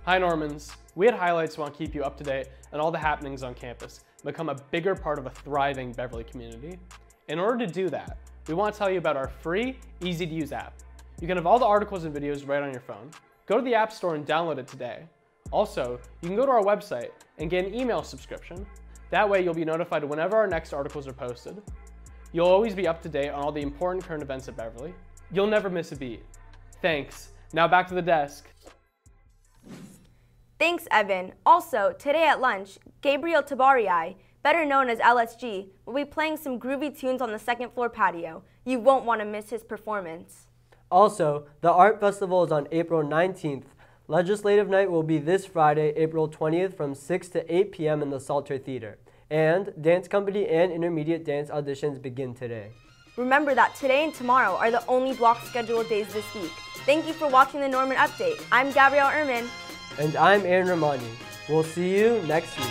Hi Normans. We at Highlights want to keep you up to date on all the happenings on campus and become a bigger part of a thriving Beverly community. In order to do that, we want to tell you about our free, easy-to-use app. You can have all the articles and videos right on your phone. Go to the App Store and download it today. Also, you can go to our website and get an email subscription. That way you'll be notified whenever our next articles are posted. You'll always be up to date on all the important current events at Beverly. You'll never miss a beat. Thanks. Now back to the desk. Thanks, Evan. Also, today at lunch, Gabriel Tabarii, better known as LSG, will be playing some groovy tunes on the second floor patio. You won't want to miss his performance. Also, the Art Festival is on April 19th. Legislative Night will be this Friday, April 20th from 6 to 8 p.m. in the Salter Theater. And dance company and intermediate dance auditions begin today. Remember that today and tomorrow are the only block scheduled days this week. Thank you for watching the Norman Update. I'm Gabrielle Erman. And I'm Aaron Romani. We'll see you next week.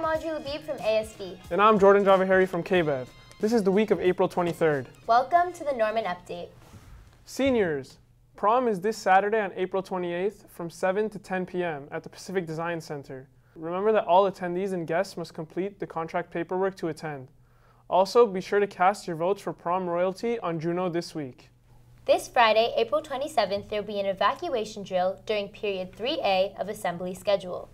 I'm Audrey Labib from ASB. And I'm Jordan Javahari from KBEV. This is the week of April 23rd. Welcome to the Norman Update. Seniors, prom is this Saturday on April 28th from 7 to 10 p.m. at the Pacific Design Center. Remember that all attendees and guests must complete the contract paperwork to attend. Also, be sure to cast your votes for prom royalty on Juno this week. This Friday, April 27th, there will be an evacuation drill during period 3A of assembly schedule.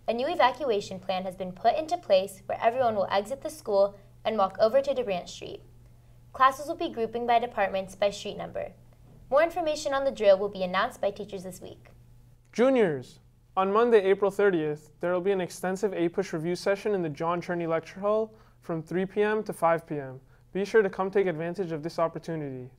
A new evacuation plan has been put into place where everyone will exit the school and walk over to Durant Street. Classes will be grouping by departments by street number. More information on the drill will be announced by teachers this week. Juniors, on Monday, April 30th, there will be an extensive APUSH review session in the John Cherney Lecture Hall from 3 p.m. to 5 p.m. Be sure to come take advantage of this opportunity.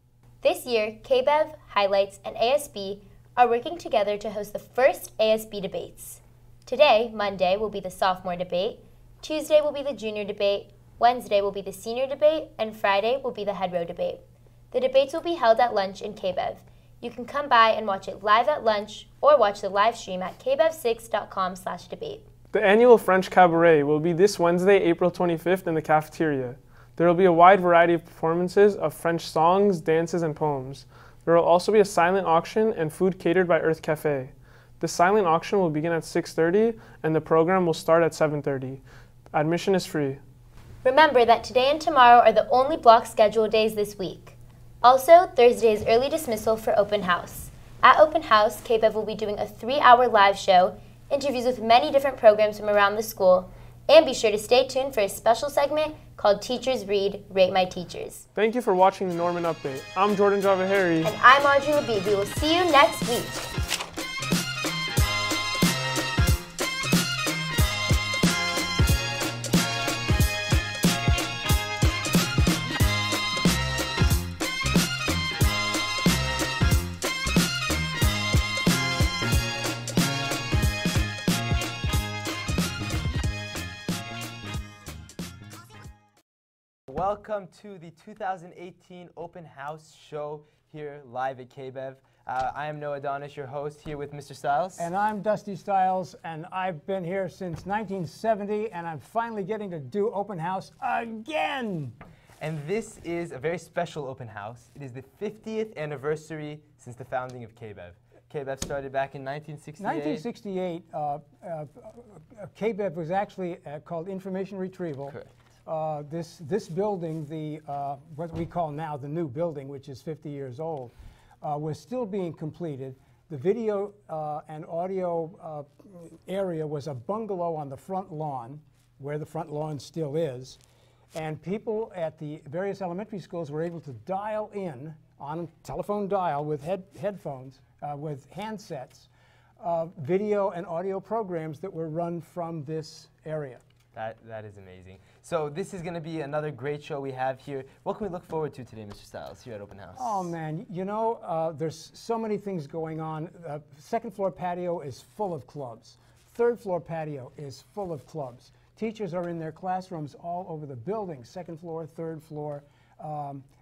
This year, KBEV, Highlights, and ASB are working together to host the first ASB debates. Today, Monday, will be the sophomore debate, Tuesday will be the junior debate, Wednesday will be the senior debate, and Friday will be the head row debate. The debates will be held at lunch in KBEV. You can come by and watch it live at lunch or watch the live stream at kbev6.com/debate. The annual French Cabaret will be this Wednesday, April 25th in the cafeteria. There will be a wide variety of performances of French songs, dances, and poems. There will also be a silent auction and food catered by Earth Cafe. The silent auction will begin at 6:30 and the program will start at 7:30. Admission is free. Remember that today and tomorrow are the only block schedule days this week. Also, Thursday is early dismissal for open house. At open house, KBEV will be doing a 3-hour live show, interviews with many different programs from around the school, and be sure to stay tuned for a special segment called Teachers Read, Rate My Teachers. Thank you for watching the Norman Update. I'm Jordan Javahari. And I'm Audrey Labib. We will see you next week. Welcome to the 2018 Open House Show here live at KBEV. I am Noah Donish, your host, here with Mr. Stiles. And I'm Dusty Stiles, and I've been here since 1970, and I'm finally getting to do open house again. And this is a very special open house. It is the 50th anniversary since the founding of KBEV. KBEV started back in 1968. 1968, KBEV was actually called Information Retrieval. Correct. This building, what we call now the new building, which is 50 years old, was still being completed. The video and audio area was a bungalow on the front lawn, where the front lawn still is, and people at the various elementary schools were able to dial in on telephone dial with headphones, with handsets, video and audio programs that were run from this area. That is amazing. So this is going to be another great show we have here. What can we look forward to today, Mr. Stiles, here at Open House? Oh, man, you know, there's so many things going on. Second floor patio is full of clubs. Third floor patio is full of clubs. Teachers are in their classrooms all over the building, second floor, third floor.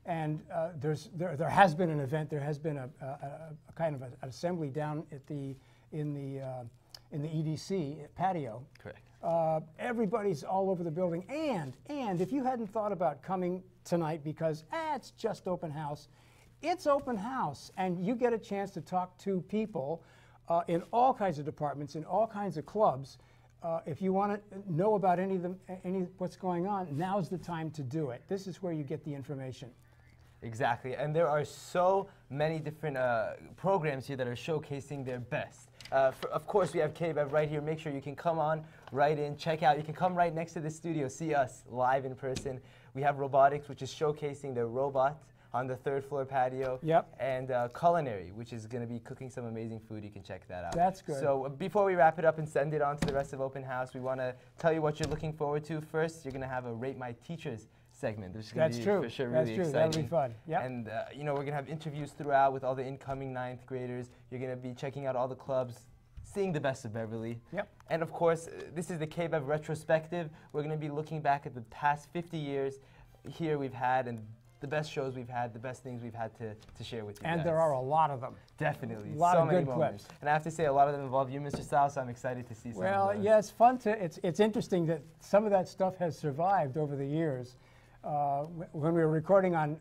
And there has been an event. There has been a kind of an assembly down at in the EDC patio. Correct. Everybody's all over the building, and if you hadn't thought about coming tonight because it's just open house, it's open house, and you get a chance to talk to people in all kinds of departments, in all kinds of clubs. If you want to know about any what's going on, now's the time to do it. This is where you get the information. Exactly, and there are so many different programs here that are showcasing their best. Of course, we have KBEV right here. Make sure you can come on, right in, check out. You can come right next to the studio, see us live in person. We have robotics, which is showcasing their robot on the third floor patio. Yep. And culinary, which is going to be cooking some amazing food. You can check that out. That's good. So before we wrap it up and send it on to the rest of Open House, we want to tell you what you're looking forward to. First, you're going to have a Rate My Teachers segment. This is going to be for sure really exciting. That'll be fun. Yep. And you know, we're going to have interviews throughout with all the incoming 9th graders. You're going to be checking out all the clubs, seeing the best of Beverly. Yep. And of course, this is the KBEV retrospective. We're going to be looking back at the past 50 years here we've had, and the best shows we've had, the best things we've had to share with you And guys. there are a lot of them. Definitely. A lot so of many good moments. clips. And I have to say, a lot of them involve you, Mr. Styles, so I'm excited to see some Well, of those. yeah, it's fun to, it's interesting that some of that stuff has survived over the years. When we were recording on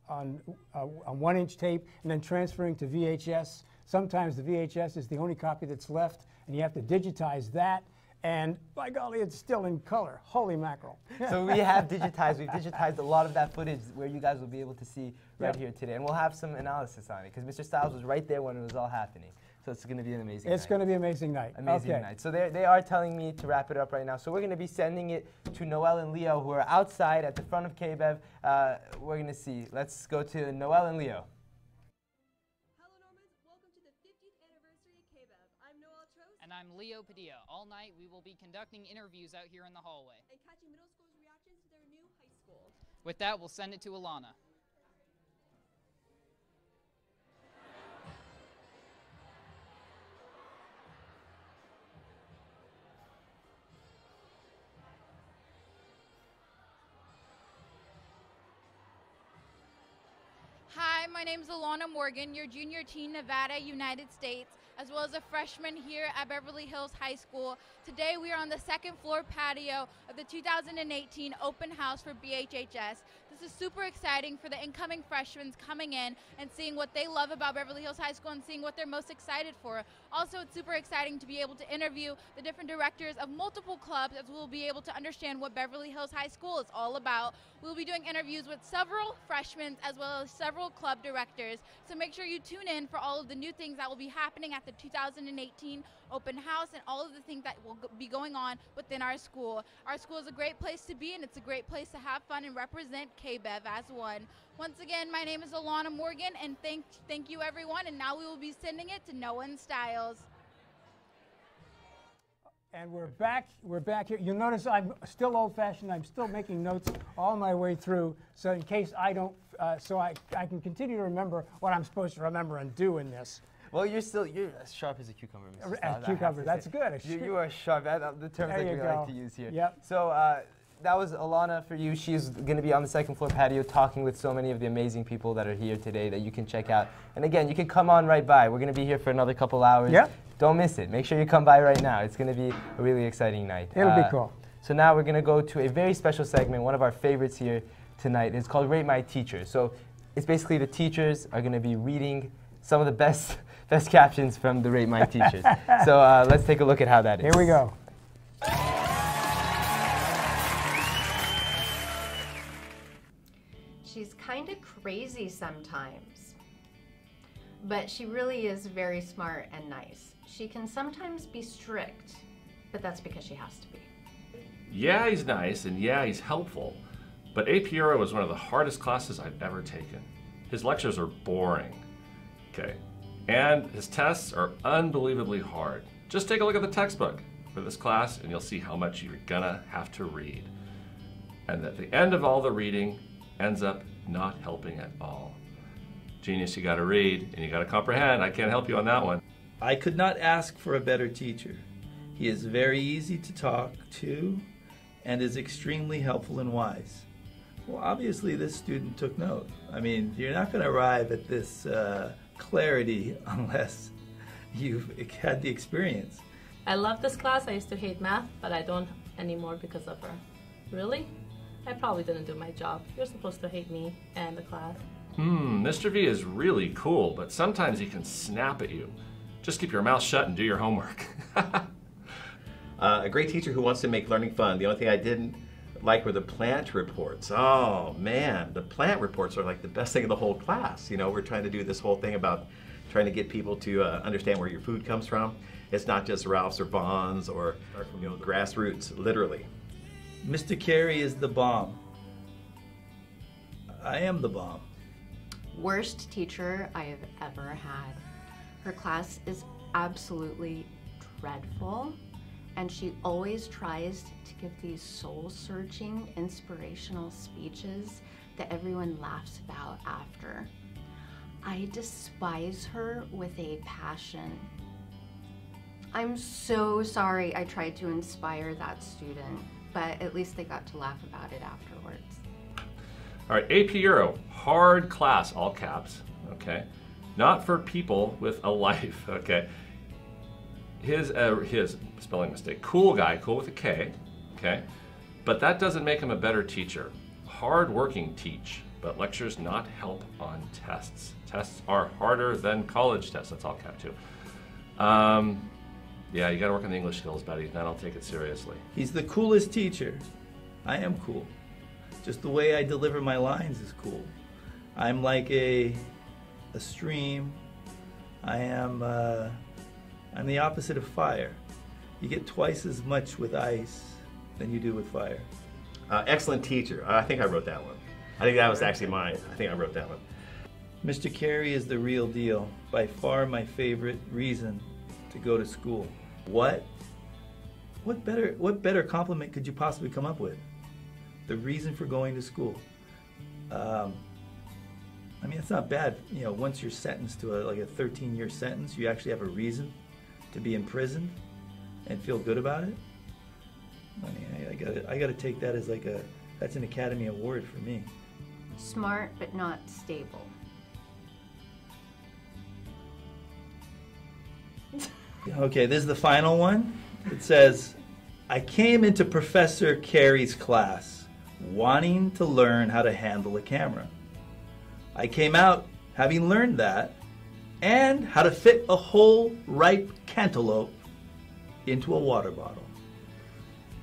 1-inch tape and then transferring to VHS, sometimes the VHS is the only copy that's left, and you have to digitize that. And by golly, it's still in color. Holy mackerel. So we've digitized a lot of that footage where you guys will be able to see right here today. And we'll have some analysis on it, because Mr. Styles was right there when it was all happening. So it's going to be an amazing night. It's going to be an amazing night. Amazing night. So they are telling me to wrap it up right now. So we're going to be sending it to Noel and Leo, who are outside at the front of KBEV. We're going to see. Let's go to Noel and Leo. And I'm Leo Padilla. All night we will be conducting interviews out here in the hallway. And catching middle school's reactions to their new high school. With that, we'll send it to Alana. Hi, my name is Alana Morgan, your junior teen, Nevada, United States, as well as a freshman here at Beverly Hills High School. Today we are on the second floor patio of the 2018 open house for BHHS. This is super exciting for the incoming freshmen coming in and seeing what they love about Beverly Hills High School and seeing what they're most excited for. Also, it's super exciting to be able to interview the different directors of multiple clubs, as we'll be able to understand what Beverly Hills High School is all about. We'll be doing interviews with several freshmen as well as several club directors. So make sure you tune in for all of the new things that will be happening at the 2018 open house and all of the things that will be going on within our school. Our school is a great place to be, and it's a great place to have fun and represent KBEV as one. Once again, my name is Alana Morgan, and thank you everyone, and now we will be sending it to Noah and Styles. And we're back here. You'll notice I'm still old-fashioned. I'm still making notes all my way through, so in case I don't, so I can continue to remember what I'm supposed to remember and do in this. Well, you're as sharp as a cucumber, Mr. Styles. Cucumber, that's good. You are sharp. The terms that we like to use here. Yep. So that was Alana for you. She's going to be on the second floor patio talking with so many of the amazing people that are here today that you can check out. And again, you can come on right by. We're going to be here for another couple hours. Yep. Don't miss it. Make sure you come by right now. It's going to be a really exciting night. It'll be cool. So now we're going to go to a very special segment, one of our favorites here tonight. It's called Rate My Teacher. So it's basically the teachers are going to be reading some of the best captions from the Rate My Teachers. So let's take a look at how that is. Here we go. She's kind of crazy sometimes, but she really is very smart and nice. She can sometimes be strict, but that's because she has to be. Yeah, he's nice, and yeah, he's helpful, but AP Euro was one of the hardest classes I've ever taken. His lectures are boring, okay, and his tests are unbelievably hard. Just take a look at the textbook for this class, and you'll see how much you're gonna have to read. And at the end of all the reading ends up not helping at all. Genius, you gotta read, and you gotta comprehend. I can't help you on that one. I could not ask for a better teacher. He is very easy to talk to and is extremely helpful and wise. Well, obviously this student took note. I mean, you're not going to arrive at this clarity unless you've had the experience. I love this class. I used to hate math, but I don't anymore because of her. Really? I probably didn't do my job. You're supposed to hate me and the class. Mr. V is really cool, but sometimes he can snap at you. Just keep your mouth shut and do your homework. A great teacher who wants to make learning fun. The only thing I didn't like were the plant reports. Oh man, the plant reports are like the best thing in the whole class. You know, we're trying to do this whole thing about trying to get people to understand where your food comes from. It's not just Ralph's or Vaughn's or grassroots, literally. Mr. Carey is the bomb. I am the bomb. Worst teacher I have ever had. Her class is absolutely dreadful, and she always tries to give these soul-searching, inspirational speeches that everyone laughs about after. I despise her with a passion. I'm so sorry I tried to inspire that student, but at least they got to laugh about it afterwards. All right, AP Euro, hard class, all caps, okay? Not for people with a life, okay? His spelling mistake, cool guy, cool with a K, okay? But that doesn't make him a better teacher. Hard-working teach, but lectures not help on tests. Tests are harder than college tests, that's all cap too. Yeah, you gotta work on the English skills, Betty, then I'll take it seriously. He's the coolest teacher. I am cool. Just the way I deliver my lines is cool. I'm like a stream. I'm the opposite of fire. You get twice as much with ice than you do with fire. Excellent teacher. I think I wrote that one. I think that was actually mine. I think I wrote that one. Mr. Carey is the real deal. By far my favorite reason to go to school. What better compliment could you possibly come up with? The reason for going to school. I mean, it's not bad. You know, once you're sentenced to a 13-year sentence, you actually have a reason to be imprisoned and feel good about it. I mean, I gotta take that as that's an Academy Award for me. Smart, but not stable. Okay, this is the final one. It says, I came into Professor Carey's class wanting to learn how to handle a camera. I came out having learned that and how to fit a whole ripe cantaloupe into a water bottle.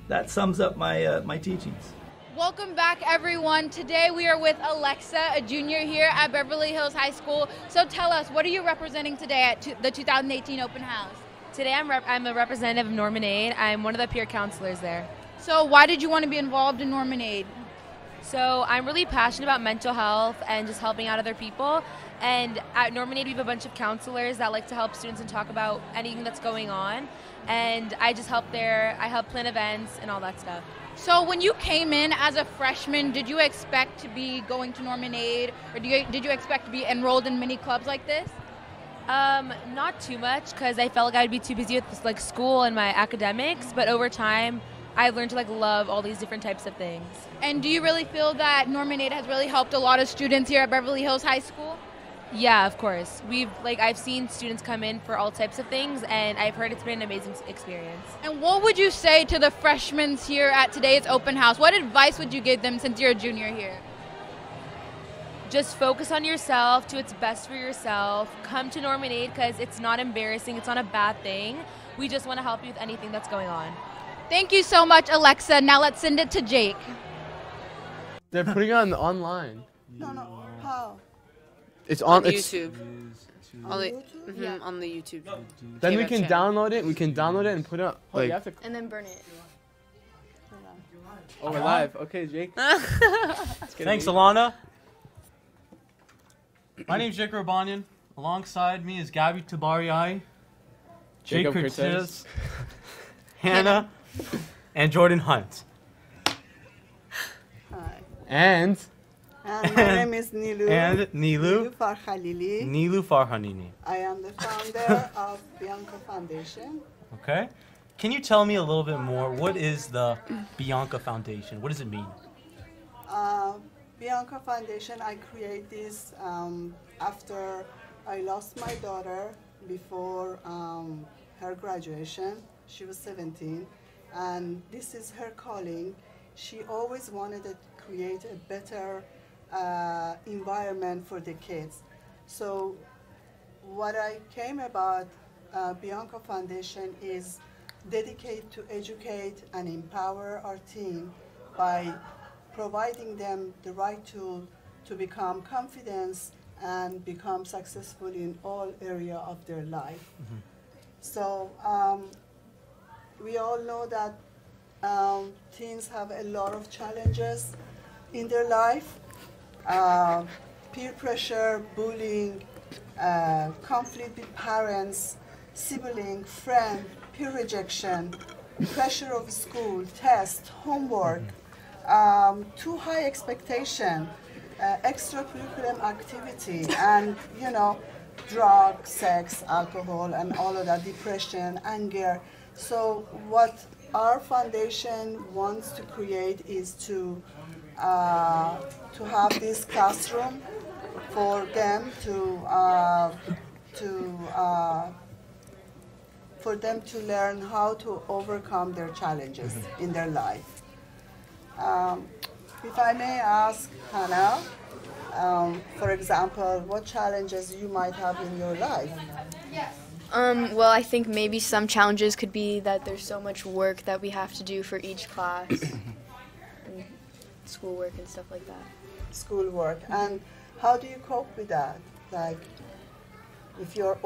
That sums up my teachings. Welcome back, everyone. Today we are with Alexa, a junior here at Beverly Hills High School. So tell us, what are you representing today at the 2018 open house? Today I'm a representative of Norman Aid. I'm one of the peer counselors there. So why did you want to be involved in Norman Aid? So I'm really passionate about mental health and just helping out other people. And at Norman Aid we have a bunch of counselors that like to help students and talk about anything that's going on. And I just help there. I help plan events and all that stuff. So when you came in as a freshman, did you expect to be going to Norman Aid, or did you expect to be enrolled in many clubs like this? Not too much, because I felt like I'd be too busy with school and my academics. But over time, I've learned to love all these different types of things. And do you really feel that Norman Aid has really helped a lot of students here at Beverly Hills High School? Yeah, of course. I've seen students come in for all types of things, and I've heard it's been an amazing experience. And what would you say to the freshmen here at today's open house? What advice would you give them since you're a junior here? Just focus on yourself, do what's best for yourself. Come to Norman Aid because it's not embarrassing, it's not a bad thing. We just want to help you with anything that's going on. Thank you so much, Alexa. Now let's send it to Jake. They're putting it online. No, how? It's on YouTube. On the YouTube. Then we can download it. We can download it and put it up. And then burn it. Oh, we're live. Okay, Jake. Thanks, Alana. My name's Jake Robanian. Alongside me is Gabby Tabariai, Jake Cortez, Hannah, and Jordan Hunt. Hi. And my name is Nilu. And Nilu Farhalili. Nilu Farhanini. I am the founder of Bianca Foundation. Okay. Can you tell me a little bit more? What is the Bianca Foundation? What does it mean? Bianca Foundation, I create this after I lost my daughter before her graduation. She was 17, and this is her calling. She always wanted to create a better environment for the kids. So what I came about Bianca Foundation is dedicated to educate and empower our team by providing them the right tool to become confident and become successful in all areas of their life. Mm-hmm. So we all know that teens have a lot of challenges in their life. Peer pressure, bullying, conflict with parents, sibling, friend, peer rejection, pressure of school, test, homework, too high expectation, extracurricular activity, and drug, sex, alcohol, and all of that, depression, anger. So what our foundation wants to create is to have this classroom for them for them to learn how to overcome their challenges in their life. If I may ask Hannah, for example, what challenges you might have in your life? Well, I think maybe some challenges could be that there's so much work that we have to do for each class, and schoolwork and stuff like that. Schoolwork. And how do you cope with that? Like, if you're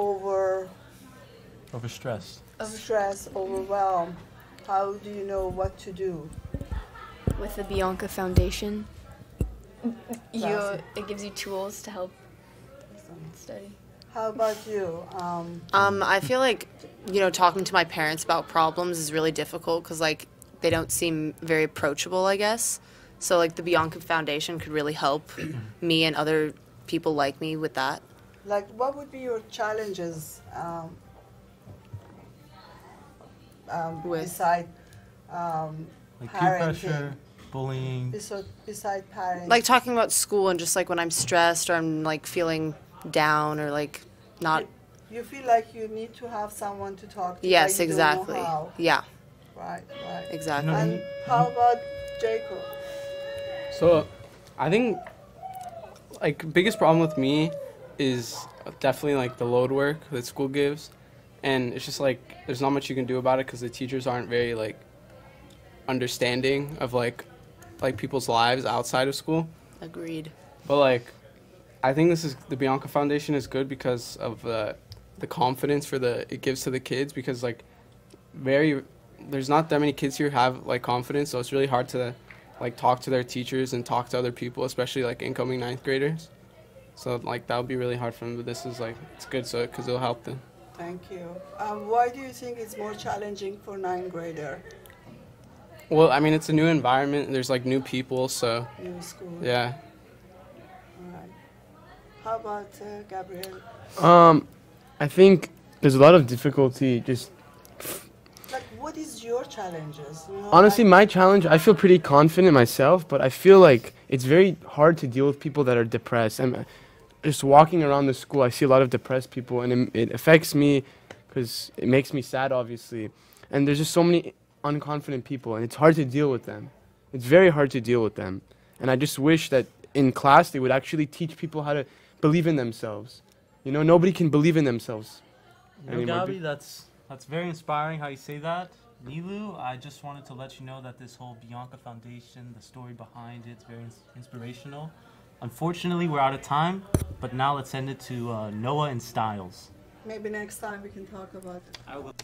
Overstressed. overwhelmed, how do you know what to do? With the Bianca Foundation, it gives you tools to help study. How about you? I feel like, talking to my parents about problems is really difficult because, like, they don't seem very approachable, I guess. So, like, the Bianca Foundation could really help me and other people like me with that. Like, what would be your challenges beside Like peer parenting? pressure, bullying. Beside parenting? Like, talking about school and just, like, when I'm stressed or I'm, like, feeling down or, like, not... You feel like you need to have someone to talk to. Yes, but you don't know exactly. how. Yeah. Right. Exactly. And how about Jacob? So, I think, like, biggest problem with me is definitely, like, the load work that school gives. And it's just, like, there's not much you can do about it because the teachers aren't very, like, understanding of, like people's lives outside of school. Agreed. But, like, I think the Bianca Foundation is good because of the confidence it gives to the kids because, like, there's not that many kids here who have, like, confidence, so it's really hard to, like, talk to their teachers and talk to other people, especially, like, incoming 9th graders. So, like, that would be really hard for them, but this is, like, it's good because it'll help them. Thank you. Why do you think it's more challenging for 9th grader? Well, I mean, it's a new environment. There's, like, new people, so... New school. Yeah. All right. How about Gabriel? I think there's a lot of difficulty just... Like, what is your challenges? Honestly, my challenge, I feel pretty confident myself, but I feel like it's very hard to deal with people that are depressed. I'm just walking around the school, I see a lot of depressed people, and it affects me because it makes me sad, obviously. And there's just so many unconfident people, and it's hard to deal with them. It's very hard to deal with them. And I just wish that in class they would actually teach people how to believe in themselves. Nobody can believe in themselves anymore. Gabby, that's very inspiring how you say that. Nilu, I just wanted to let you know that this whole Bianca Foundation, the story behind it, is very inspirational. Unfortunately, we're out of time, but now let's send it to Noah and Styles. Maybe next time we can talk about it. I will.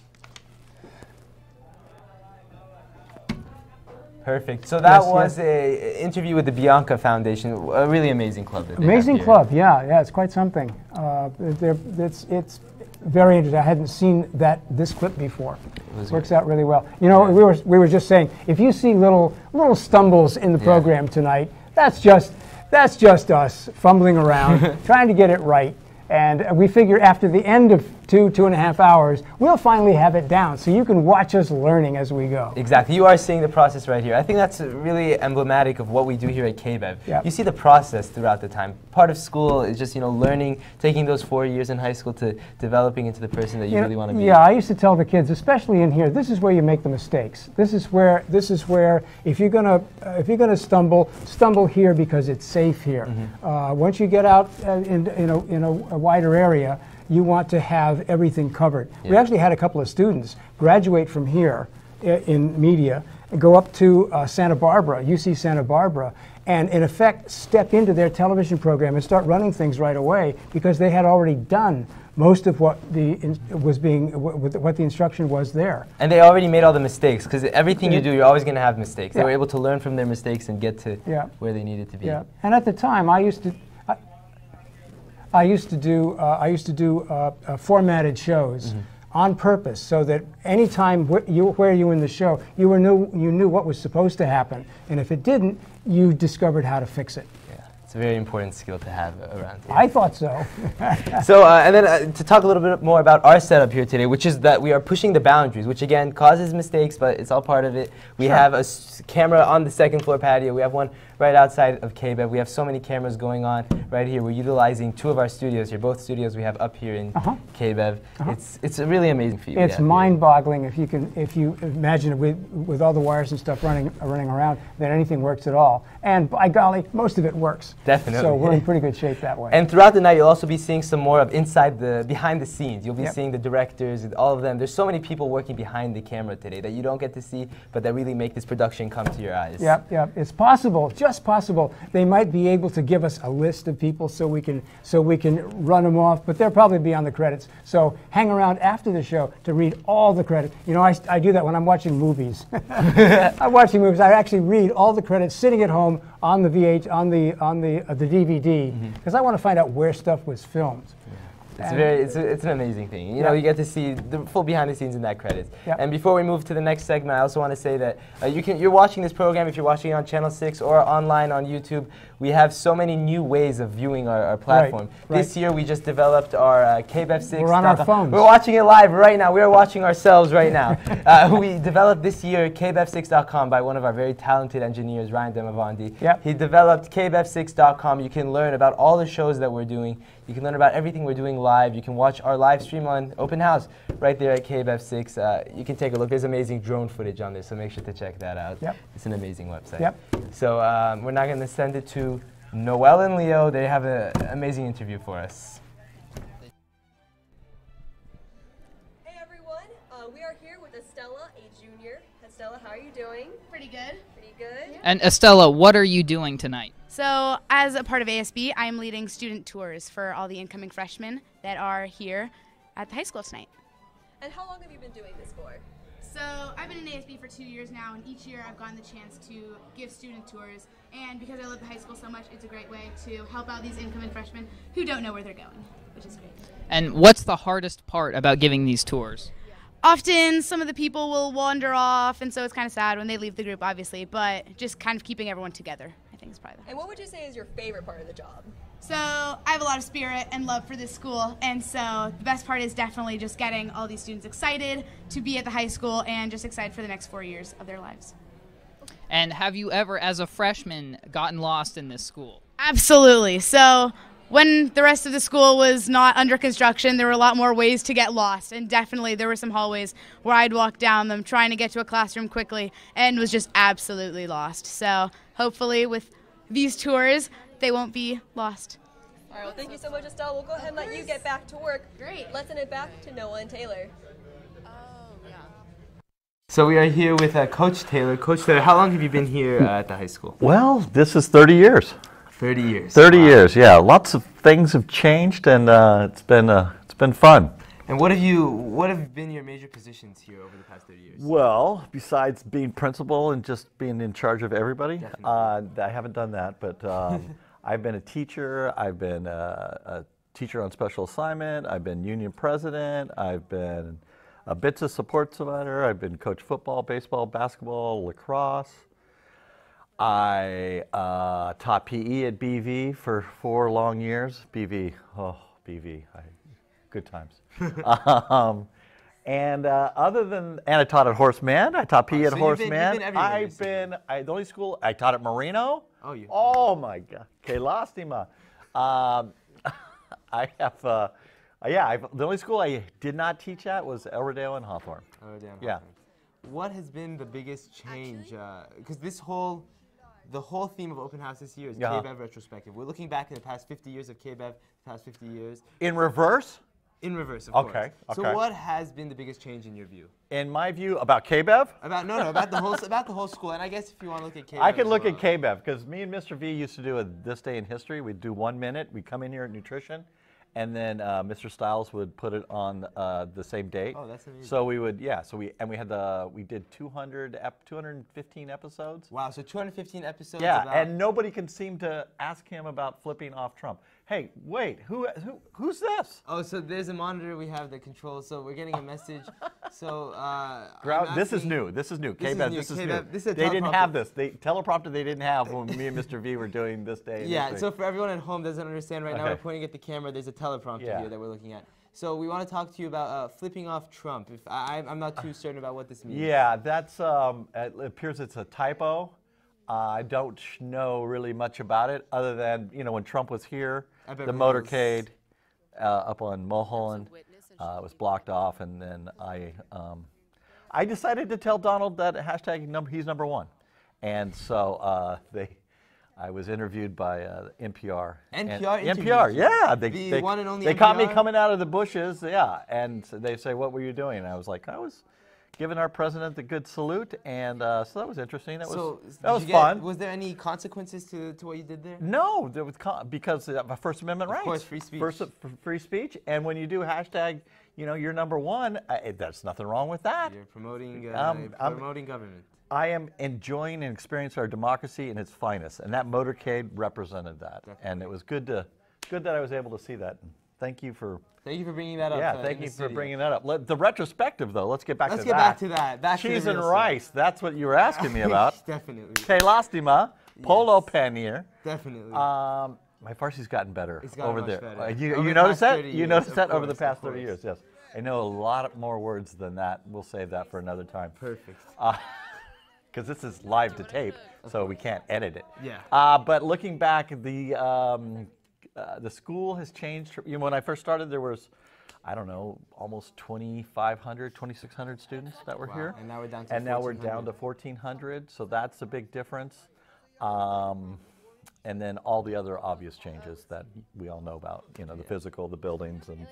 Perfect. So that was an interview with the Bianca Foundation, a really amazing club. Amazing club, yeah, it's quite something. It's very interesting. I hadn't seen this clip before. Works out really well. We were just saying, if you see little stumbles in the program tonight, that's just us fumbling around, trying to get it right. And we figure after the end of 2.5 hours, we'll finally have it down so you can watch us learning as we go. Exactly. You are seeing the process right here. I think that's really emblematic of what we do here at KBEV. Yep. You see the process throughout the time. Part of school is just, learning, taking those 4 years in high school to developing into the person that you really want to be. Yeah, I used to tell the kids, especially in here, this is where you make the mistakes. This is where if you're gonna stumble here because it's safe here. Mm-hmm. Once you get out in a wider area, you want to have everything covered. Yeah. We actually had a couple of students graduate from here in media and go up to Santa Barbara, UC Santa Barbara, and in effect step into their television program and start running things right away because they had already done most of what the instruction was there. And they already made all the mistakes because everything you do, you're always going to have mistakes. They were able to learn from their mistakes and get to where they needed to be. Yeah, and at the time, I used to do formatted shows on purpose, so that any time you were in the show, you knew what was supposed to happen, and if it didn't, you discovered how to fix it. Yeah, it's a very important skill to have around here. I thought so. So, and then to talk a little bit more about our setup here today, which is that we are pushing the boundaries, which again causes mistakes, but it's all part of it. We have a camera on the second floor patio. We have one right outside of KBEV. We have so many cameras going on right here. We're utilizing 2 of our studios here, both studios we have up here in KBEV. It's really amazing for you. It's mind-boggling if you imagine it with all the wires and stuff running around, that anything works at all. And by golly, most of it works. Definitely. So we're in pretty good shape that way. And throughout the night, you'll also be seeing some more of behind the scenes. You'll be seeing the directors and all of them. There's so many people working behind the camera today that you don't get to see, but that really make this production come to your eyes. Yep. It's possible, just possible. They might be able to give us a list of people so we can run them off, but they'll probably be on the credits. So hang around after the show to read all the credits. You know, I do that when I'm watching movies. I'm watching movies. I actually read all the credits sitting at home on the DVD because I want to find out where stuff was filmed. It's an amazing thing. You know, you get to see the full behind the scenes in that credits. And before we move to the next segment, I also want to say that you're watching this program if you're watching it on Channel 6 or online on YouTube. We have so many new ways of viewing our platform. This year we just developed our KBEV 6. We're on our phones. We're watching it live right now. We are watching ourselves right now. We developed this year KBEV6.com by one of our very talented engineers, Ryan Damavandi. He developed KBEV6.com. You can learn about all the shows that we're doing. You can learn about everything we're doing live. You can watch our live stream on Open House right there at KBEV6. You can take a look. There's amazing drone footage on there, so make sure to check that out. It's an amazing website. So we're now going to send it to Noelle and Leo. They have an amazing interview for us. Hey everyone, we are here with Estella, a junior. Estella, how are you doing? Pretty good. Pretty good. And Estella, what are you doing tonight? So, as a part of ASB, I'm leading student tours for all the incoming freshmen that are here at the high school tonight. And how long have you been doing this for? So, I've been in ASB for 2 years now, and each year I've gotten the chance to give student tours. And because I love the high school so much, it's a great way to help out these incoming freshmen who don't know where they're going, which is great. And what's the hardest part about giving these tours? Often, some of the people will wander off, and so it's kind of sad when they leave the group, obviously, but just kind of keeping everyone together, I think is probably the And what would you say is your favorite part of the job? So I have a lot of spirit and love for this school, and so the best part is definitely just getting all these students excited to be at the high school and just excited for the next 4 years of their lives. And have you ever, as a freshman, gotten lost in this school? Absolutely. So when the rest of the school was not under construction, there were a lot more ways to get lost, and definitely there were some hallways where I'd walk down them trying to get to a classroom quickly and was just absolutely lost. So hopefully with these tours, they won't be lost. All right, well, thank you so much, Estelle. We'll go ahead and let you get back to work. Great. Let's send it back to Noah and Taylor. So we are here with Coach Taylor. Coach Taylor, how long have you been here at the high school? Well, this is 30 years. 30 years. 30 years, yeah. Lots of things have changed, and it's been fun. And what have been your major positions here over the past 30 years? Well, besides being principal and just being in charge of everybody, I haven't done that, but I've been a teacher. I've been a teacher on special assignment. I've been union president. I've been a bits of support provider. I've been coach football, baseball, basketball, lacrosse. I taught PE at BV for 4 long years. BV, good times. And I taught at Horseman. I taught PE at Horseman. The only school I taught at Marino. Oh my God, que lástima. I have. The only school I did not teach at was El Rodeo and Hawthorne. Yeah. What has been the biggest change? Because the whole theme of Open House this year is KBEV retrospective. We're looking back in the past 50 years of KBEV, the past 50 years. In reverse? In reverse, of course. Okay. So what has been the biggest change in your view? In my view, about KBEV? About the whole school. And I guess if you want to look at KBEV, I could look at KBEV because me and Mr. V used to do a This Day in History. We'd do 1 minute. We'd come in here at nutrition, and then Mr. Stiles would put it on the same date. Oh, that's amazing. So we would, we did 215 episodes. Wow, so 215 episodes. Yeah, and nobody can seem to ask him about flipping off Trump. Hey, wait, who's this? Oh, so there's a monitor we have that controls. So we're getting a message. So this is new. This is new. KBEV, this is new. This is they didn't have this. Teleprompter they didn't have when me and Mr. V were doing This Day. Yeah. So for everyone at home that doesn't understand right now, we're pointing at the camera. There's a teleprompter here that we're looking at. So we want to talk to you about flipping off Trump. I'm not too certain about what this means. Yeah, that's. It appears it's a typo. I don't know really much about it other than, when Trump was here, I bet the it was- motorcade up on Mulholland was blocked off, and then I decided to tell Donald that he's number one. And so I was interviewed by NPR. NPR interviewed NPR, you? yeah. The one and only they caught me NPR? coming out of the bushes, yeah. And they say, "What were you doing?" And I was like, "I was giving our president the good salute," and so that was interesting. That was fun. Was there any consequences to what you did there? No, there was because of First Amendment rights. Of course, free speech. Free speech, and when you do hashtag, you're number one. There's nothing wrong with that. You're promoting government. I am enjoying and experiencing our democracy in its finest, and that motorcade represented that. Definitely. And it was good that I was able to see that. Thank you for bringing that up. Yeah, thank you for bringing that up. The retrospective, though, let's get back to that. Let's get back to that. Back Cheese to the and real rice, stuff. that's what you were asking me about. Definitely. Que lastima, polo paneer. Definitely. My Farsi's gotten better gotten over much there. better. You noticed that? You noticed that over the past 30 years, yes. I know a lot more words than that. We'll save that for another time. Perfect. Because this is live to tape, so we can't edit it. Yeah. But looking back, the school has changed. When I first started, there was, I don't know, almost 2,500, 2,600 students that were here. And now we're down to 1,400, so that's a big difference. And then all the other obvious changes that we all know about, the physical, the buildings, and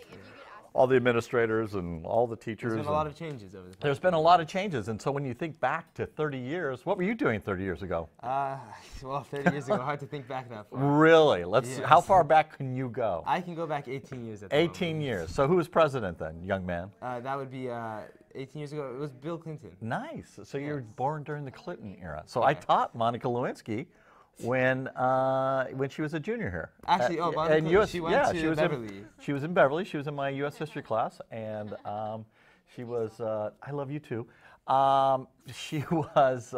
all the administrators and all the teachers. There's been a lot of changes over the past. There's been a lot of changes, and so when you think back to 30 years, what were you doing 30 years ago? Well, 30 years ago, hard to think back that far. Really? Yes. How far back can you go? I can go back 18 years at the 18 years. So who was president then, young man? That would be 18 years ago. It was Bill Clinton. Nice. So you were born during the Clinton era. So I taught Monica Lewinsky when she was a junior here. Actually, she went to Beverly. She was in Beverly. She was in my U.S. history class, and she was. I love you too. She was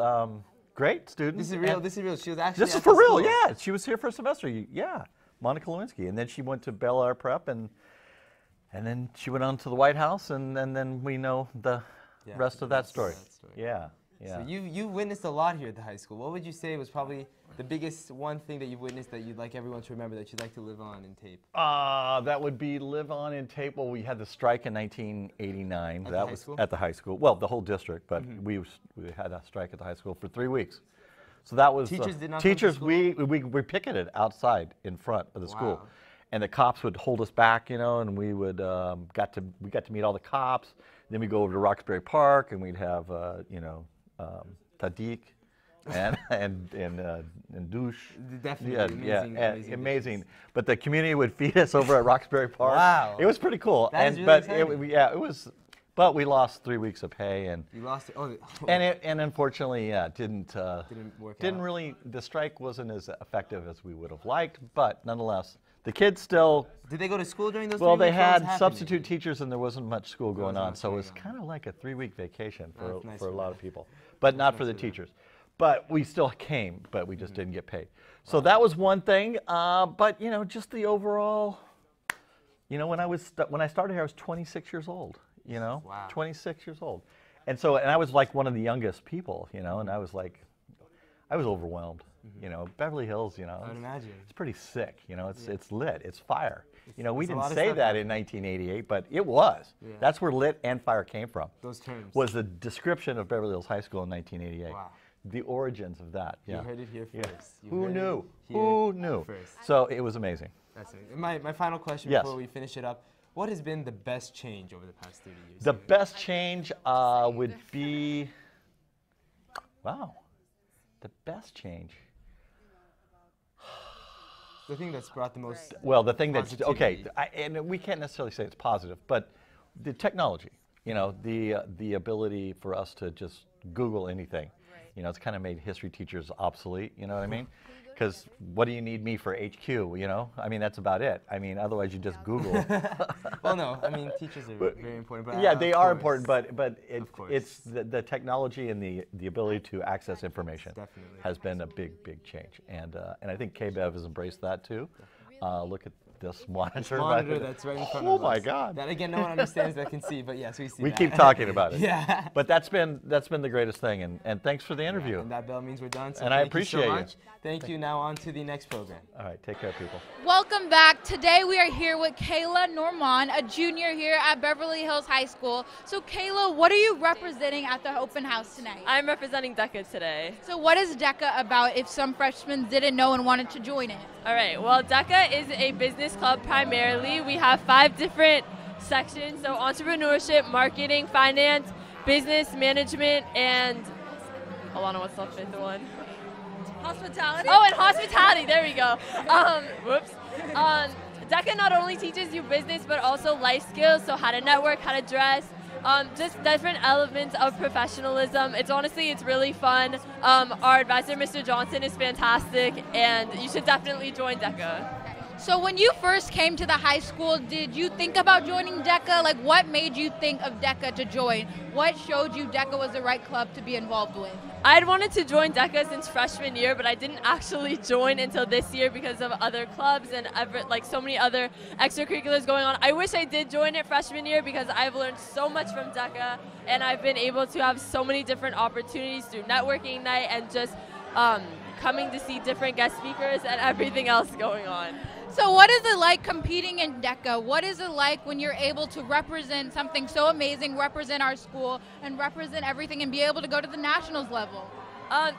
great student. This is real. This is real. She was actually. This is for real. Yeah, she was here for a semester. Yeah, Monica Lewinsky, and then she went to Bel Air Prep, and then she went on to the White House, and then we know the rest of that story. Yeah. Yeah. So you witnessed a lot here at the high school. What would you say was probably the biggest one thing that you've witnessed that you'd like everyone to remember, that you'd like to live on in tape? That would be live on in tape. Well, we had the strike in 1989. At that the was high school? at the high school. Well, the whole district, but we had a strike at the high school for 3 weeks. So that was teachers did not teachers. come to school? We picketed outside in front of the school, Wow. and the cops would hold us back, and we would got to meet all the cops. Then we go over to Roxbury Park, and we'd have Tadik and douche. Definitely amazing. But the community would feed us over at Roxbury Park. Wow. It was pretty cool. That is really exciting. It was. But we lost 3 weeks of pay, and you lost it. Oh, and unfortunately, didn't work didn't out. really. The strike wasn't as effective as we would have liked, but nonetheless, the kids still. Did they go to school during those? Well, 3 they weeks? What was had happening? substitute teachers, and there wasn't much school going on, much so it was going kind of like a 3-week vacation That's nice for a for lot them. of people, but not for the teachers. But we still came, but we just didn't get paid. So that was one thing. But just the overall. When I started here, I was 26 years old. Wow. 26 years old, and I was like one of the youngest people. And I was overwhelmed. Beverly Hills. I would imagine. It's pretty sick. It's lit. It's fire. We it's a didn't lot of say stuff that in 1988, but it was. Yeah. That's where lit and fire came from. Those terms. Was the description of Beverly Hills High School in 1988. Wow. The origins of that. You Yeah. heard it here first. You Who heard knew? it here Who knew? first. So it was amazing. That's it. My final question Yes. before we finish it up. What has been the best change over the past 30 years? The best change would be, wow, the best change. The thing that's brought the most. Well, the thing that's, positivity. and we can't necessarily say it's positive, but the technology, the ability for us to just Google anything, it's kind of made history teachers obsolete, you know what I mean? Because what do you need me for HQ, that's about it. Otherwise you just Google. Well, no, teachers are very important. But Yeah, they are course. important, but it's the technology and the ability to access information has been a big change, and I think KBEV has embraced that too. Look at this monitor. Monitor that's right in front of us. Oh my God! That again, no one understands that can see, but yes, we see. We that. keep talking about it. Yeah. But that's been the greatest thing, and thanks for the interview. Yeah, and that bell means we're done. So and I thank appreciate you so you. much. Thank you. Now on to the next program. All right, take care, people. Welcome back. Today we are here with Kayla Normand, a junior here at Beverly Hills High School. So Kayla, what are you representing at the open house tonight? I'm representing DECA today. So what is DECA about if some freshmen didn't know and wanted to join it? All right, well, DECA is a business club primarily. We have 5 different sections, so entrepreneurship, marketing, finance, business management, and Alana, what's the 5th one? Hospitality? Oh, and hospitality, there we go. Whoops. DECA not only teaches you business, but also life skills, so how to network, how to dress, just different elements of professionalism. It's really fun. Our advisor, Mr. Johnson, is fantastic, and you should definitely join DECA. So when you first came to the high school, did you think about joining DECA? Like, what made you think of DECA to join? What showed you DECA was the right club to be involved with? I'd wanted to join DECA since freshman year, but I didn't actually join until this year because of other clubs and so many other extracurriculars going on. I wish I did join it freshman year because I've learned so much from DECA, and I've been able to have so many different opportunities through networking night and just coming to see different guest speakers and everything else going on. So what is it like competing in DECA? What is it like when you're able to represent something so amazing, represent our school, and represent everything and be able to go to the nationals level?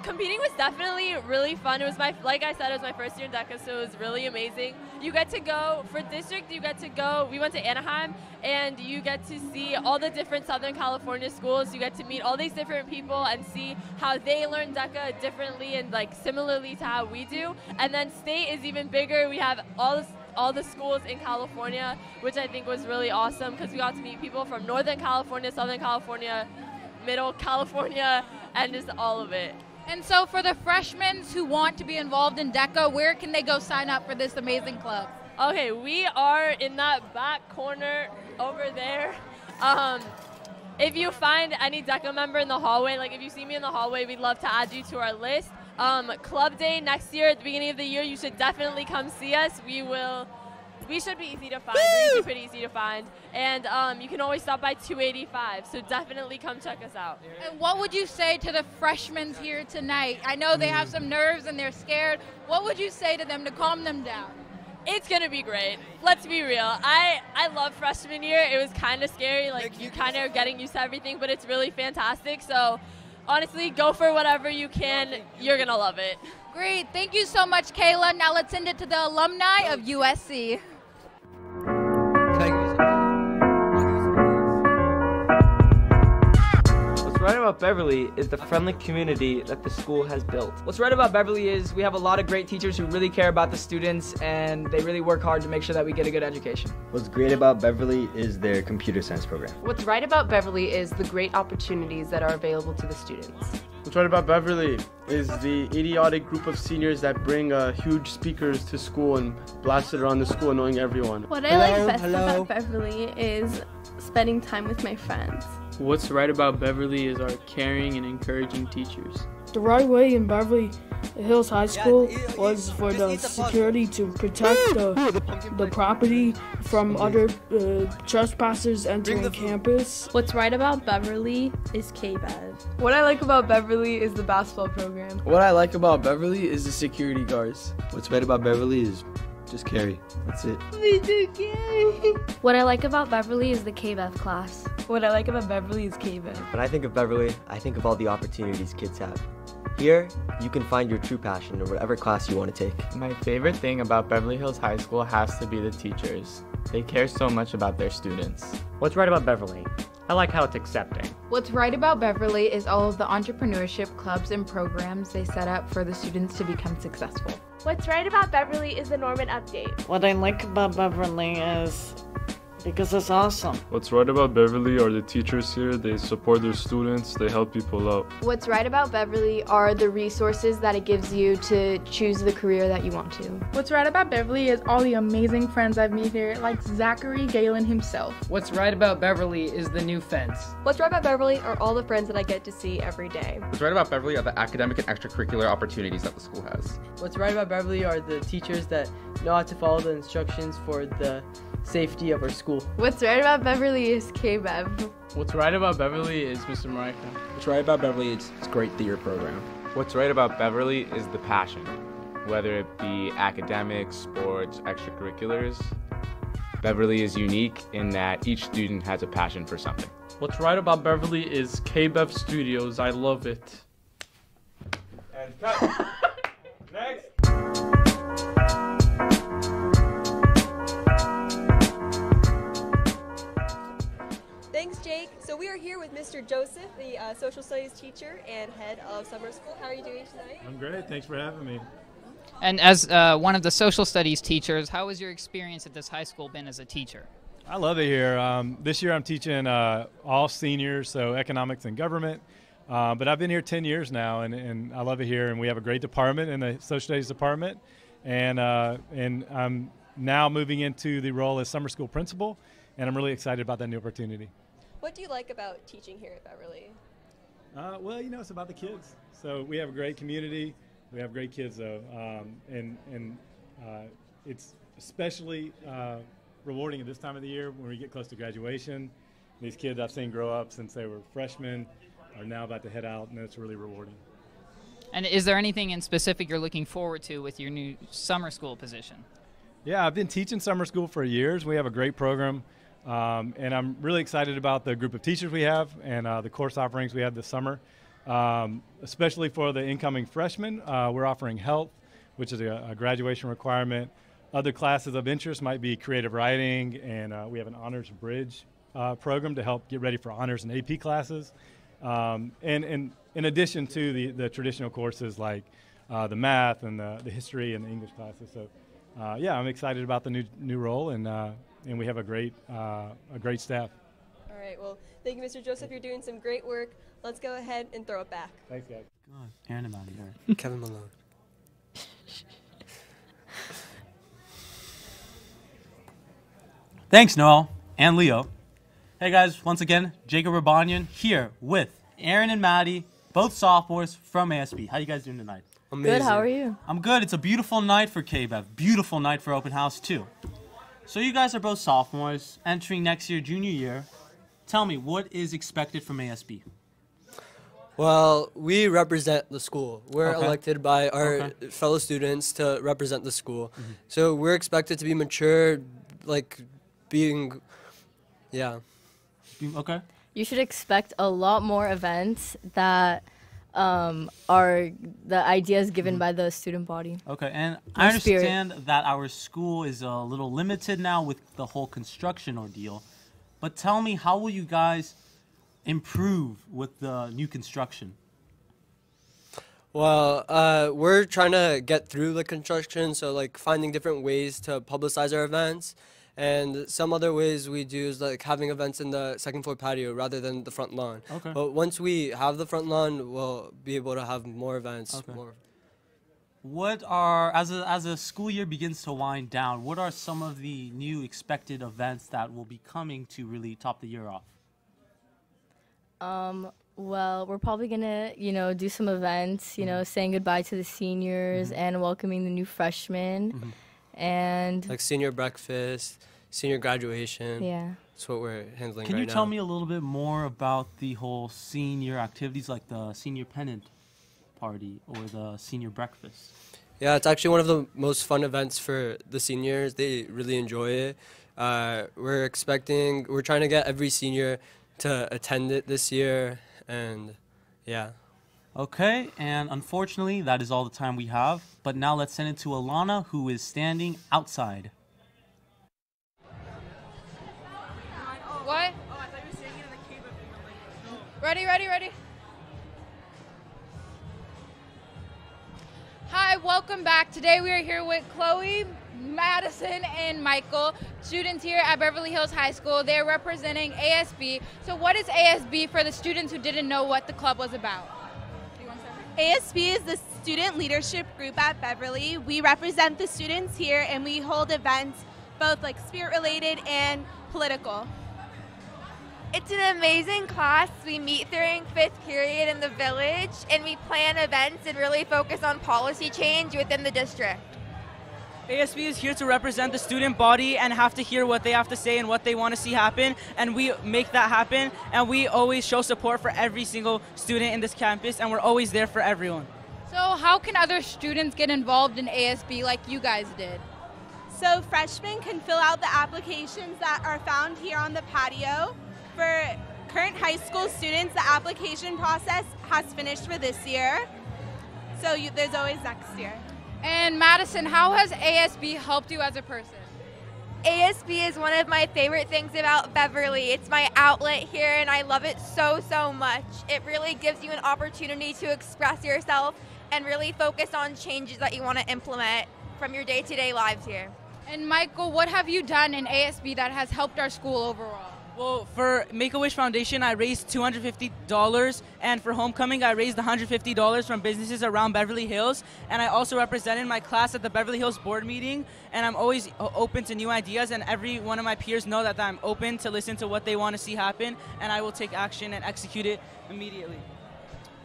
Competing was definitely really fun. It was like I said, it was my first year in DECA, so it was really amazing. You get to go, for district, we went to Anaheim, and you get to see all the different Southern California schools. You get to meet all these different people and see how they learn DECA differently and similarly to how we do. And then state is even bigger. We have all the schools in California, which I think was really awesome because we got to meet people from Northern California, Southern California, Middle California, and just all of it. And so for the freshmen who want to be involved in DECA, where can they go sign up for this amazing club? Okay, we are in that back corner over there. If you find any DECA member in the hallway, if you see me in the hallway, we'd love to add you to our list. Club day next year, at the beginning of the year, you should definitely come see us. We should be easy to find. We're usually pretty easy to find. And you can always stop by 285, so definitely come check us out. And what would you say to the freshmen here tonight? I know they have some nerves and they're scared. What would you say to them to calm them down? It's going to be great. Let's be real. I love freshman year. It was kind of scary. You kind of are getting used to everything, but it's really fantastic. So honestly, go for whatever you can. You're going to love it. Great. Thank you so much, Kayla. Now let's send it to the alumni of USC. What's right about Beverly is the friendly community that the school has built. What's right about Beverly is we have a lot of great teachers who really care about the students, and they really work hard to make sure that we get a good education. What's great about Beverly is their computer science program. What's right about Beverly is the great opportunities that are available to the students. What's right about Beverly is the idiotic group of seniors that bring huge speakers to school and blast it around the school, annoying everyone. What I like best about Beverly is spending time with my friends. What's right about Beverly is our caring and encouraging teachers. The right way in Beverly Hills High School was for the security to protect the property from other trespassers entering campus. What's right about Beverly is KBEV. What I like about Beverly is the basketball program. What I like about Beverly is the security guards. What's right about Beverly is just Carey. That's it. Me too, Carey. What I like about Beverly is the KBEV class. What I like about Beverly is KBEV. When I think of Beverly, I think of all the opportunities kids have. Here, you can find your true passion in whatever class you want to take. My favorite thing about Beverly Hills High School has to be the teachers. They care so much about their students. What's right about Beverly? I like how it's accepting. What's right about Beverly is all of the entrepreneurship clubs and programs they set up for the students to become successful. What's right about Beverly is the Norman update. What I like about Beverly is Because it's awesome. What's right about Beverly are the teachers here. They support their students. They help people out. What's right about Beverly are the resources that it gives you to choose the career that you want to. What's right about Beverly is all the amazing friends I've made here, like Zachary Galen himself. What's right about Beverly is the new fence. What's right about Beverly are all the friends that I get to see every day. What's right about Beverly are the academic and extracurricular opportunities that the school has. What's right about Beverly are the teachers that know how to follow the instructions for the safety of our school. What's right about Beverly is KBEV. What's right about Beverly is Mr. Marika. What's right about Beverly is its great theater program. What's right about Beverly is the passion, whether it be academics, sports, extracurriculars. Beverly is unique in that each student has a passion for something. What's right about Beverly is KBEV Studios. I love it. And cut. Next. Thanks, Jake. So we are here with Mr. Joseph, the social studies teacher and head of summer school. How are you doing tonight? I'm great. Thanks for having me. And as one of the social studies teachers, how has your experience at this high school been as a teacher? I love it here. This year I'm teaching all seniors, so economics and government. But I've been here 10 years now, and I love it here. And we have a great department in the social studies department. And I'm now moving into the role as summer school principal, and I'm really excited about that new opportunity. What do you like about teaching here at Beverly? Well, you know, it's about the kids. So we have a great community. We have great kids, though, and it's especially rewarding at this time of the year when we get close to graduation. These kids I've seen grow up since they were freshmen are now about to head out, and it's really rewarding. And is there anything in specific you're looking forward to with your new summer school position? Yeah, I've been teaching summer school for years. We have a great program, and I'm really excited about the group of teachers we have and the course offerings we have this summer. Especially for the incoming freshmen, we're offering health, which is a graduation requirement. Other classes of interest might be creative writing, and we have an honors bridge program to help get ready for honors and AP classes. And in addition to the traditional courses like the math and the history and the English classes. So yeah, I'm excited about the new role, and we have a great staff. All right, well, thank you, Mr. Joseph. You're doing some great work. Let's go ahead and throw it back. Thanks, guys. God, Aaron and Maddie here. Kevin Malone. Thanks, Noel and Leo. Hey guys, once again, Jacob Rabanian here with Aaron and Maddie, both sophomores from ASB. How you guys doing tonight? Amazing. Good, how are you? I'm good. It's a beautiful night for KBEV. Beautiful night for open house too. So you guys are both sophomores entering next year, junior year. Tell me, what is expected from ASB? Well, we represent the school. We're Okay. elected by our fellow students to represent the school. So we're expected to be mature, like being, yeah. Okay. You should expect a lot more events that are the ideas given by the student body. Okay, and More I spirit. understand that our school is a little limited now with the whole construction ordeal. But tell me, how will you guys improve with the new construction? Well, we're trying to get through the construction, so like finding different ways to publicize our events. And some other ways we do is like having events in the second floor patio rather than the front lawn. Okay. But once we have the front lawn, we'll be able to have more events. Okay. More. What are, as a school year begins to wind down, what are some of the new expected events that will be coming to really top the year off? Well, we're probably gonna, do some events, saying goodbye to the seniors and welcoming the new freshmen, and Like senior breakfast, senior graduation. Yeah. That's what we're handling Can right you now. tell me a little bit more about the whole senior activities, like the senior pennant party or the senior breakfast? Yeah, it's actually one of the most fun events for the seniors. They really enjoy it. We're trying to get every senior to attend it this year, and yeah. Okay, and unfortunately, that is all the time we have. But now let's send it to Alana, who is standing outside. What? Oh, I thought you were saying it in the KBEV thing. Ready. Hi, welcome back. Today we are here with Chloe, Madison and Michael, students here at Beverly Hills High School. They're representing ASB. So what is ASB for the students who didn't know what the club was about? ASB is the student leadership group at Beverly. We represent the students here and we hold events both like spirit related and political. It's an amazing class. We meet during 5th period in the village and we plan events and really focus on policy change within the district. ASB is here to represent the student body and have to hear what they have to say and what they want to see happen, and we make that happen, and we always show support for every single student in this campus, and we're always there for everyone. So how can other students get involved in ASB like you guys did? So freshmen can fill out the applications that are found here on the patio. For current high school students, the application process has finished for this year, so there's always next year. And Madison, how has ASB helped you as a person? ASB is one of my favorite things about Beverly. It's my outlet here and I love it so, so much. It really gives you an opportunity to express yourself and really focus on changes that you want to implement from your day-to-day lives here. And Michael, what have you done in ASB that has helped our school overall? Well, for Make-A-Wish Foundation, I raised $250, and for Homecoming, I raised $150 from businesses around Beverly Hills, and I also represented my class at the Beverly Hills board meeting, and I'm always open to new ideas, and every one of my peers know that I'm open to listen to what they want to see happen, and I will take action and execute it immediately.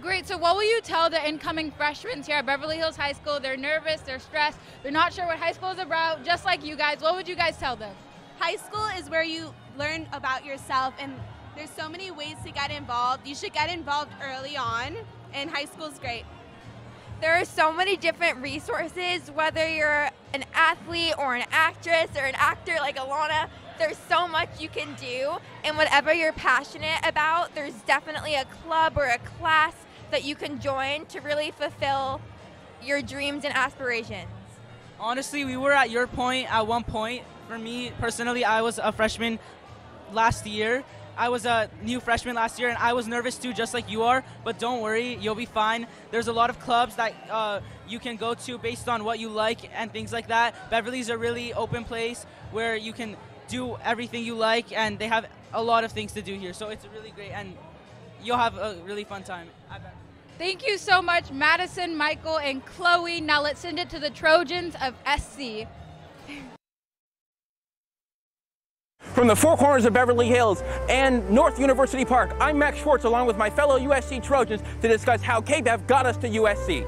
Great, so what will you tell the incoming freshmen here at Beverly Hills High School? They're nervous, they're stressed, they're not sure what high school is about, just like you guys. What would you guys tell them? High school is where you learn about yourself, and there's so many ways to get involved. You should get involved early on, and high school is great. There are so many different resources, whether you're an athlete or an actress or an actor like Alana, there's so much you can do, and whatever you're passionate about, there's definitely a club or a class that you can join to really fulfill your dreams and aspirations. Honestly, we were at your point at one point. For me, personally, I was a freshman last year. I was a new freshman last year, and I was nervous too, just like you are, but don't worry, you'll be fine. There's a lot of clubs that you can go to based on what you like and things like that. Beverly's a really open place where you can do everything you like, and they have a lot of things to do here, so it's really great, and you'll have a really fun time. Thank you so much, Madison, Michael, and Chloe. Now let's send it to the Trojans of SC. From the four corners of Beverly Hills and North University Park, I'm Max Schwartz along with my fellow USC Trojans to discuss how KBEV got us to USC.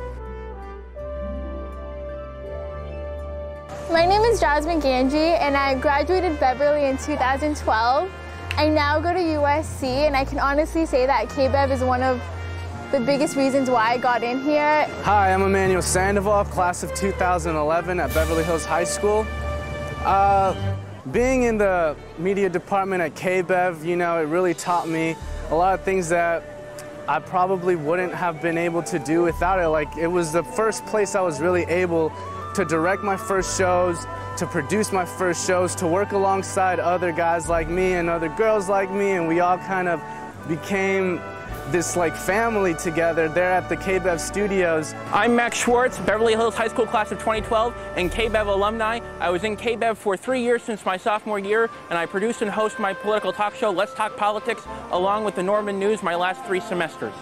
My name is Jasmine Ganji and I graduated Beverly in 2012. I now go to USC and I can honestly say that KBEV is one of the biggest reasons why I got in here. Hi, I'm Emmanuel Sandoval, class of 2011 at Beverly Hills High School. Being in the media department at KBEV, you know, it really taught me a lot of things that I probably wouldn't have been able to do without it. Like, it was the first place I was really able to direct my first shows, to produce my first shows, to work alongside other guys like me and other girls like me, and we all kind of became this like family together there at the KBEV studios. I'm Max Schwartz, Beverly Hills High School class of 2012 and KBEV alumni. I was in KBEV for 3 years since my sophomore year, and I produced and host my political talk show, Let's Talk Politics, along with the Norman News my last 3 semesters.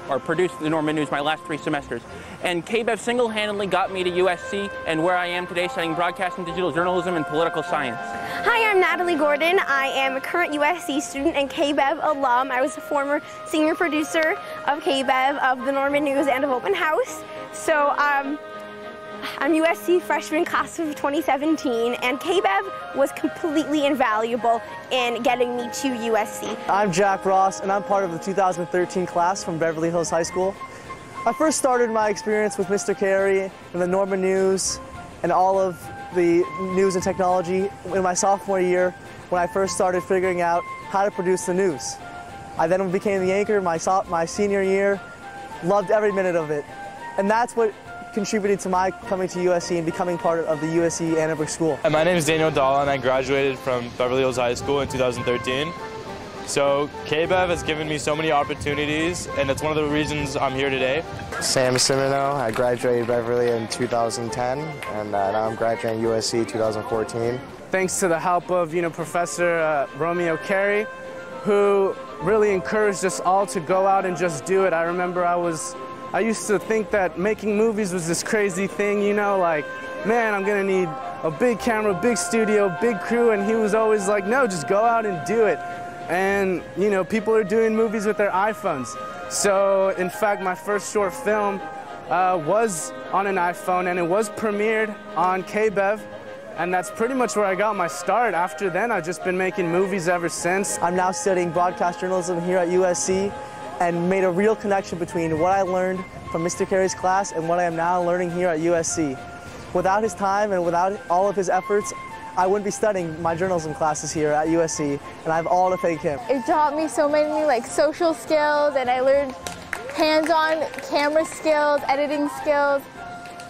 Or produced the Norman News my last 3 semesters. And KBEV single-handedly got me to USC and where I am today studying broadcast and digital journalism and political science. Hi, I'm Natalie Gordon. I am a current USC student and KBEV alum. I was a former senior producer of KBEV, of the Norman News, and of Open House. So I'm USC freshman class of 2017, and KBEV was completely invaluable in getting me to USC. I'm Jack Ross, and I'm part of the 2013 class from Beverly Hills High School. I first started my experience with Mr. Carey and the Norman News and all of the news and technology in my sophomore year when I first started figuring out how to produce the news. I then became the anchor my senior year, loved every minute of it, and that's what contributed to my coming to USC and becoming part of the USC Annenberg School. My name is Daniel Dahl and I graduated from Beverly Hills High School in 2013. So KBEV has given me so many opportunities, and it's one of the reasons I'm here today. Sam Simino, I graduated Beverly in 2010, and now I'm graduating USC 2014. Thanks to the help of, Professor Romeo Carey, who really encouraged us all to go out and just do it. I remember I used to think that making movies was this crazy thing, like, man, I'm gonna need a big camera, big studio, big crew, and he was always like, no, just go out and do it. And, people are doing movies with their iPhones. So, in fact, my first short film was on an iPhone, and it was premiered on KBEV, and that's pretty much where I got my start. After then, I've just been making movies ever since. I'm now studying broadcast journalism here at USC, and made a real connection between what I learned from Mr. Carey's class and what I am now learning here at USC. Without his time and without all of his efforts, I wouldn't be studying my journalism classes here at USC, and I have all to thank him. It taught me so many social skills, and I learned hands-on camera skills, editing skills.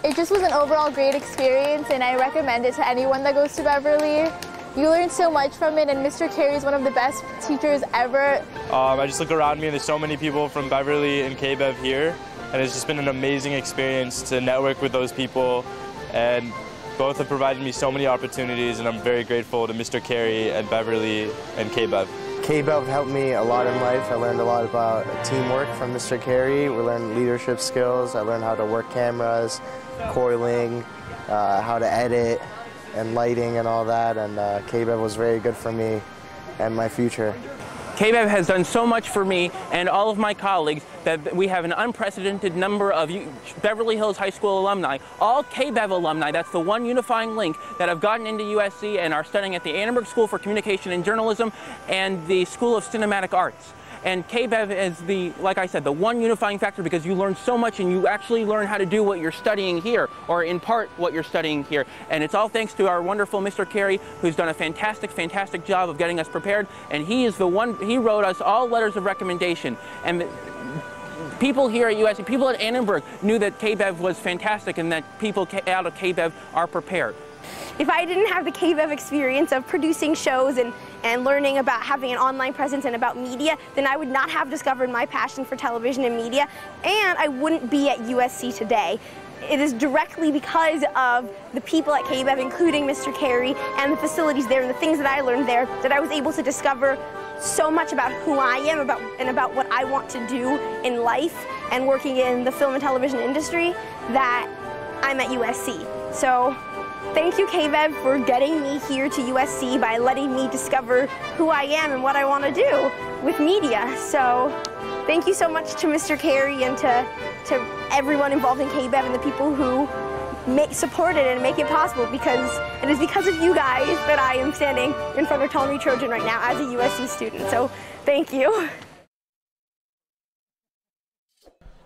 It just was an overall great experience, and I recommend it to anyone that goes to Beverly. You learn so much from it, and Mr. Carey is one of the best teachers ever. I just look around me, and there's so many people from Beverly and KBEV here, and it's just been an amazing experience to network with those people, and both have provided me so many opportunities, and I'm very grateful to Mr. Carey and Beverly and KBEV. KBEV helped me a lot in life. I learned a lot about teamwork from Mr. Carey. We learned leadership skills. I learned how to work cameras, coiling, how to edit, and lighting and all that, and KBEV was very good for me and my future. KBEV has done so much for me and all of my colleagues that we have an unprecedented number of Beverly Hills High School alumni, all KBEV alumni. That's the one unifying link that have gotten into USC and are studying at the Annenberg School for Communication and Journalism and the School of Cinematic Arts. And KBEV is like I said, the one unifying factor, because you learn so much and you actually learn how to do what you're studying here, or in part what you're studying here. And it's all thanks to our wonderful Mr. Carey, who's done a fantastic job of getting us prepared. And he is the one, he wrote us all letters of recommendation. And people here at USC, people at Annenberg knew that KBEV was fantastic and that people out of KBEV are prepared. If I didn't have the KBEV experience of producing shows and learning about having an online presence and about media, then I would not have discovered my passion for television and media, and I wouldn't be at USC today. It is directly because of the people at KBEV, including Mr. Carey, and the facilities there and the things that I learned there, that I was able to discover so much about who I am and about what I want to do in life and working in the film and television industry, that I'm at USC. So thank you, KBEV, for getting me here to USC by letting me discover who I am and what I want to do with media. So thank you so much to Mr. Carey and to everyone involved in KBEV and the people who support it and make it possible, because it is because of you guys that I am standing in front of Ptolemy Trojan right now as a USC student. So thank you.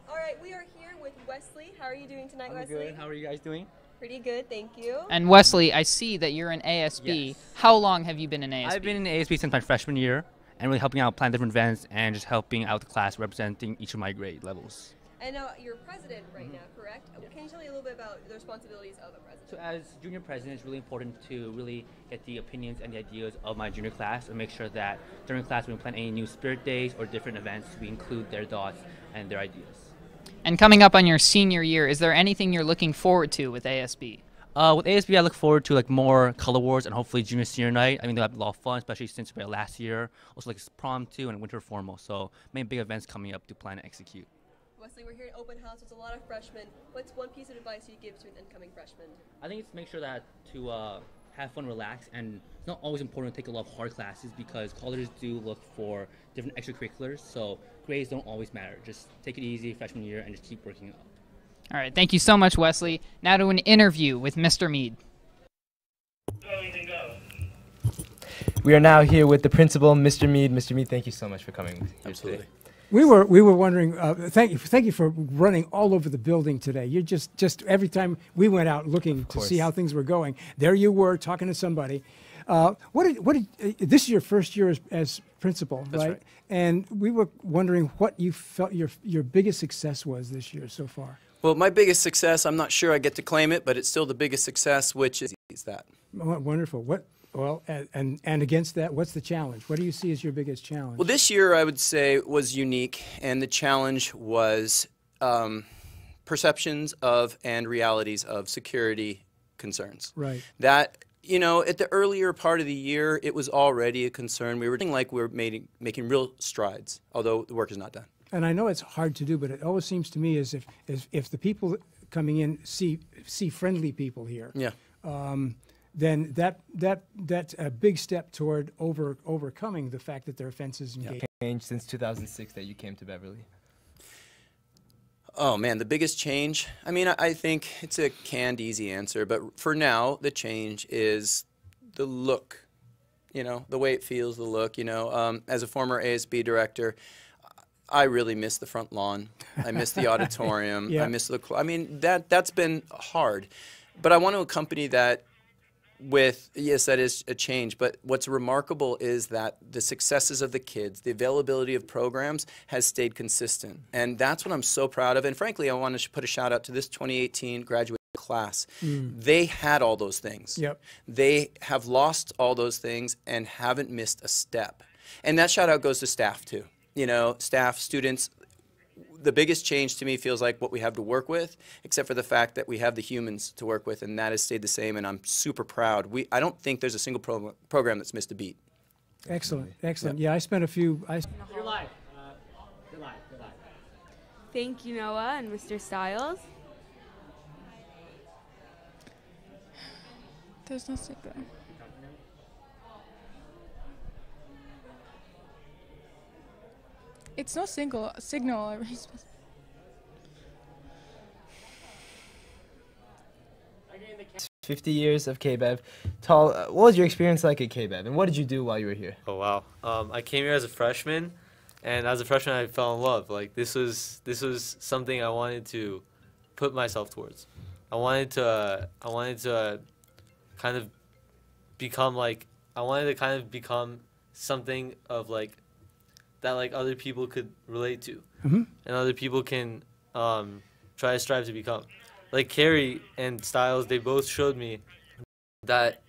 All right, we are here with Wesley. How are you doing tonight, Wesley? Good. How are you guys doing? Pretty good, thank you. And Wesley, I see that you're in ASB. Yes. How long have you been in ASB? I've been in ASB since my freshman year, and really helping out plan different events and just helping out the class, representing each of my grade levels. And you're president right now, correct? Yeah. Can you tell me a little bit about the responsibilities of a president? So as junior president, it's really important to really get the opinions and the ideas of my junior class and make sure that during class when we plan any new spirit days or different events, we include their thoughts and their ideas. And coming up on your senior year, is there anything you're looking forward to with ASB? With ASB, I look forward to more color wars and hopefully junior senior night. I mean, they'll have a lot of fun, especially since we had last year. Also prom too and winter formal. So many big events coming up to plan and execute. Wesley, we're here at Open House. There's a lot of freshmen. What's one piece of advice you'd give to an incoming freshman? I think it's make sure that to have fun, relax, and it's not always important to take a lot of hard classes because colleges do look for different extracurriculars. So grades don't always matter. Just take it easy freshman year and just keep working up. All right, thank you so much, Wesley. Now to an interview with Mr. Mead. We are now here with the principal, Mr. Mead. Mr. Mead, thank you so much for coming here today. We were wondering. Thank you for running all over the building today. You're just every time we went out looking to see how things were going, there you were talking to somebody. This is your first year as principal, That's right? And we were wondering what you felt your biggest success was this year so far. Well, my biggest success, I'm not sure I get to claim it, but it's still the biggest success, which is that. Wonderful. Well, and against that, what's the challenge? What do you see as your biggest challenge? Well, this year I would say was unique, and the challenge was perceptions of and realities of security concerns. Right. That, you know, at the earlier part of the year, it was already a concern. We were feeling like we were making real strides, although the work is not done. And I know it's hard to do, but it always seems to me as if the people coming in see friendly people here. Yeah. Then that's a big step toward overcoming the fact that there are fences and gates. Changed since 2006 that you came to Beverly? Oh man, the biggest change, I mean, I think it's a canned, easy answer, but for now, the change is the look, you know, the way it feels, the look, you know. As a former ASB director, I really miss the front lawn. I miss the auditorium. Yeah. I miss I mean, that's been hard. But I want to accompany that with, yes, that is a change, but what's remarkable is that the successes of the kids, the availability of programs has stayed consistent. And that's what I'm so proud of. And frankly, I want to put a shout out to this 2018 graduate class. They had all those things. Yep. They have lost all those things and haven't missed a step. And that shout out goes to staff too. You know, staff, students. The biggest change to me feels like what we have to work with, except for the fact that we have the humans to work with, and that has stayed the same, and I'm super proud. I don't think there's a single program that's missed a beat. Excellent, excellent. Yeah, I spent a few. You're live. Thank you, Noah and Mr. Stiles. There's no signal. It's no signal. 50 years of KBEV. What was your experience like at KBEV, and what did you do while you were here? Oh wow! I came here as a freshman, and as a freshman, I fell in love. Like this was something I wanted to put myself towards. I wanted to kind of become something of like that like other people could relate to, and other people can try to strive to become. Like Carey and Stiles, they both showed me that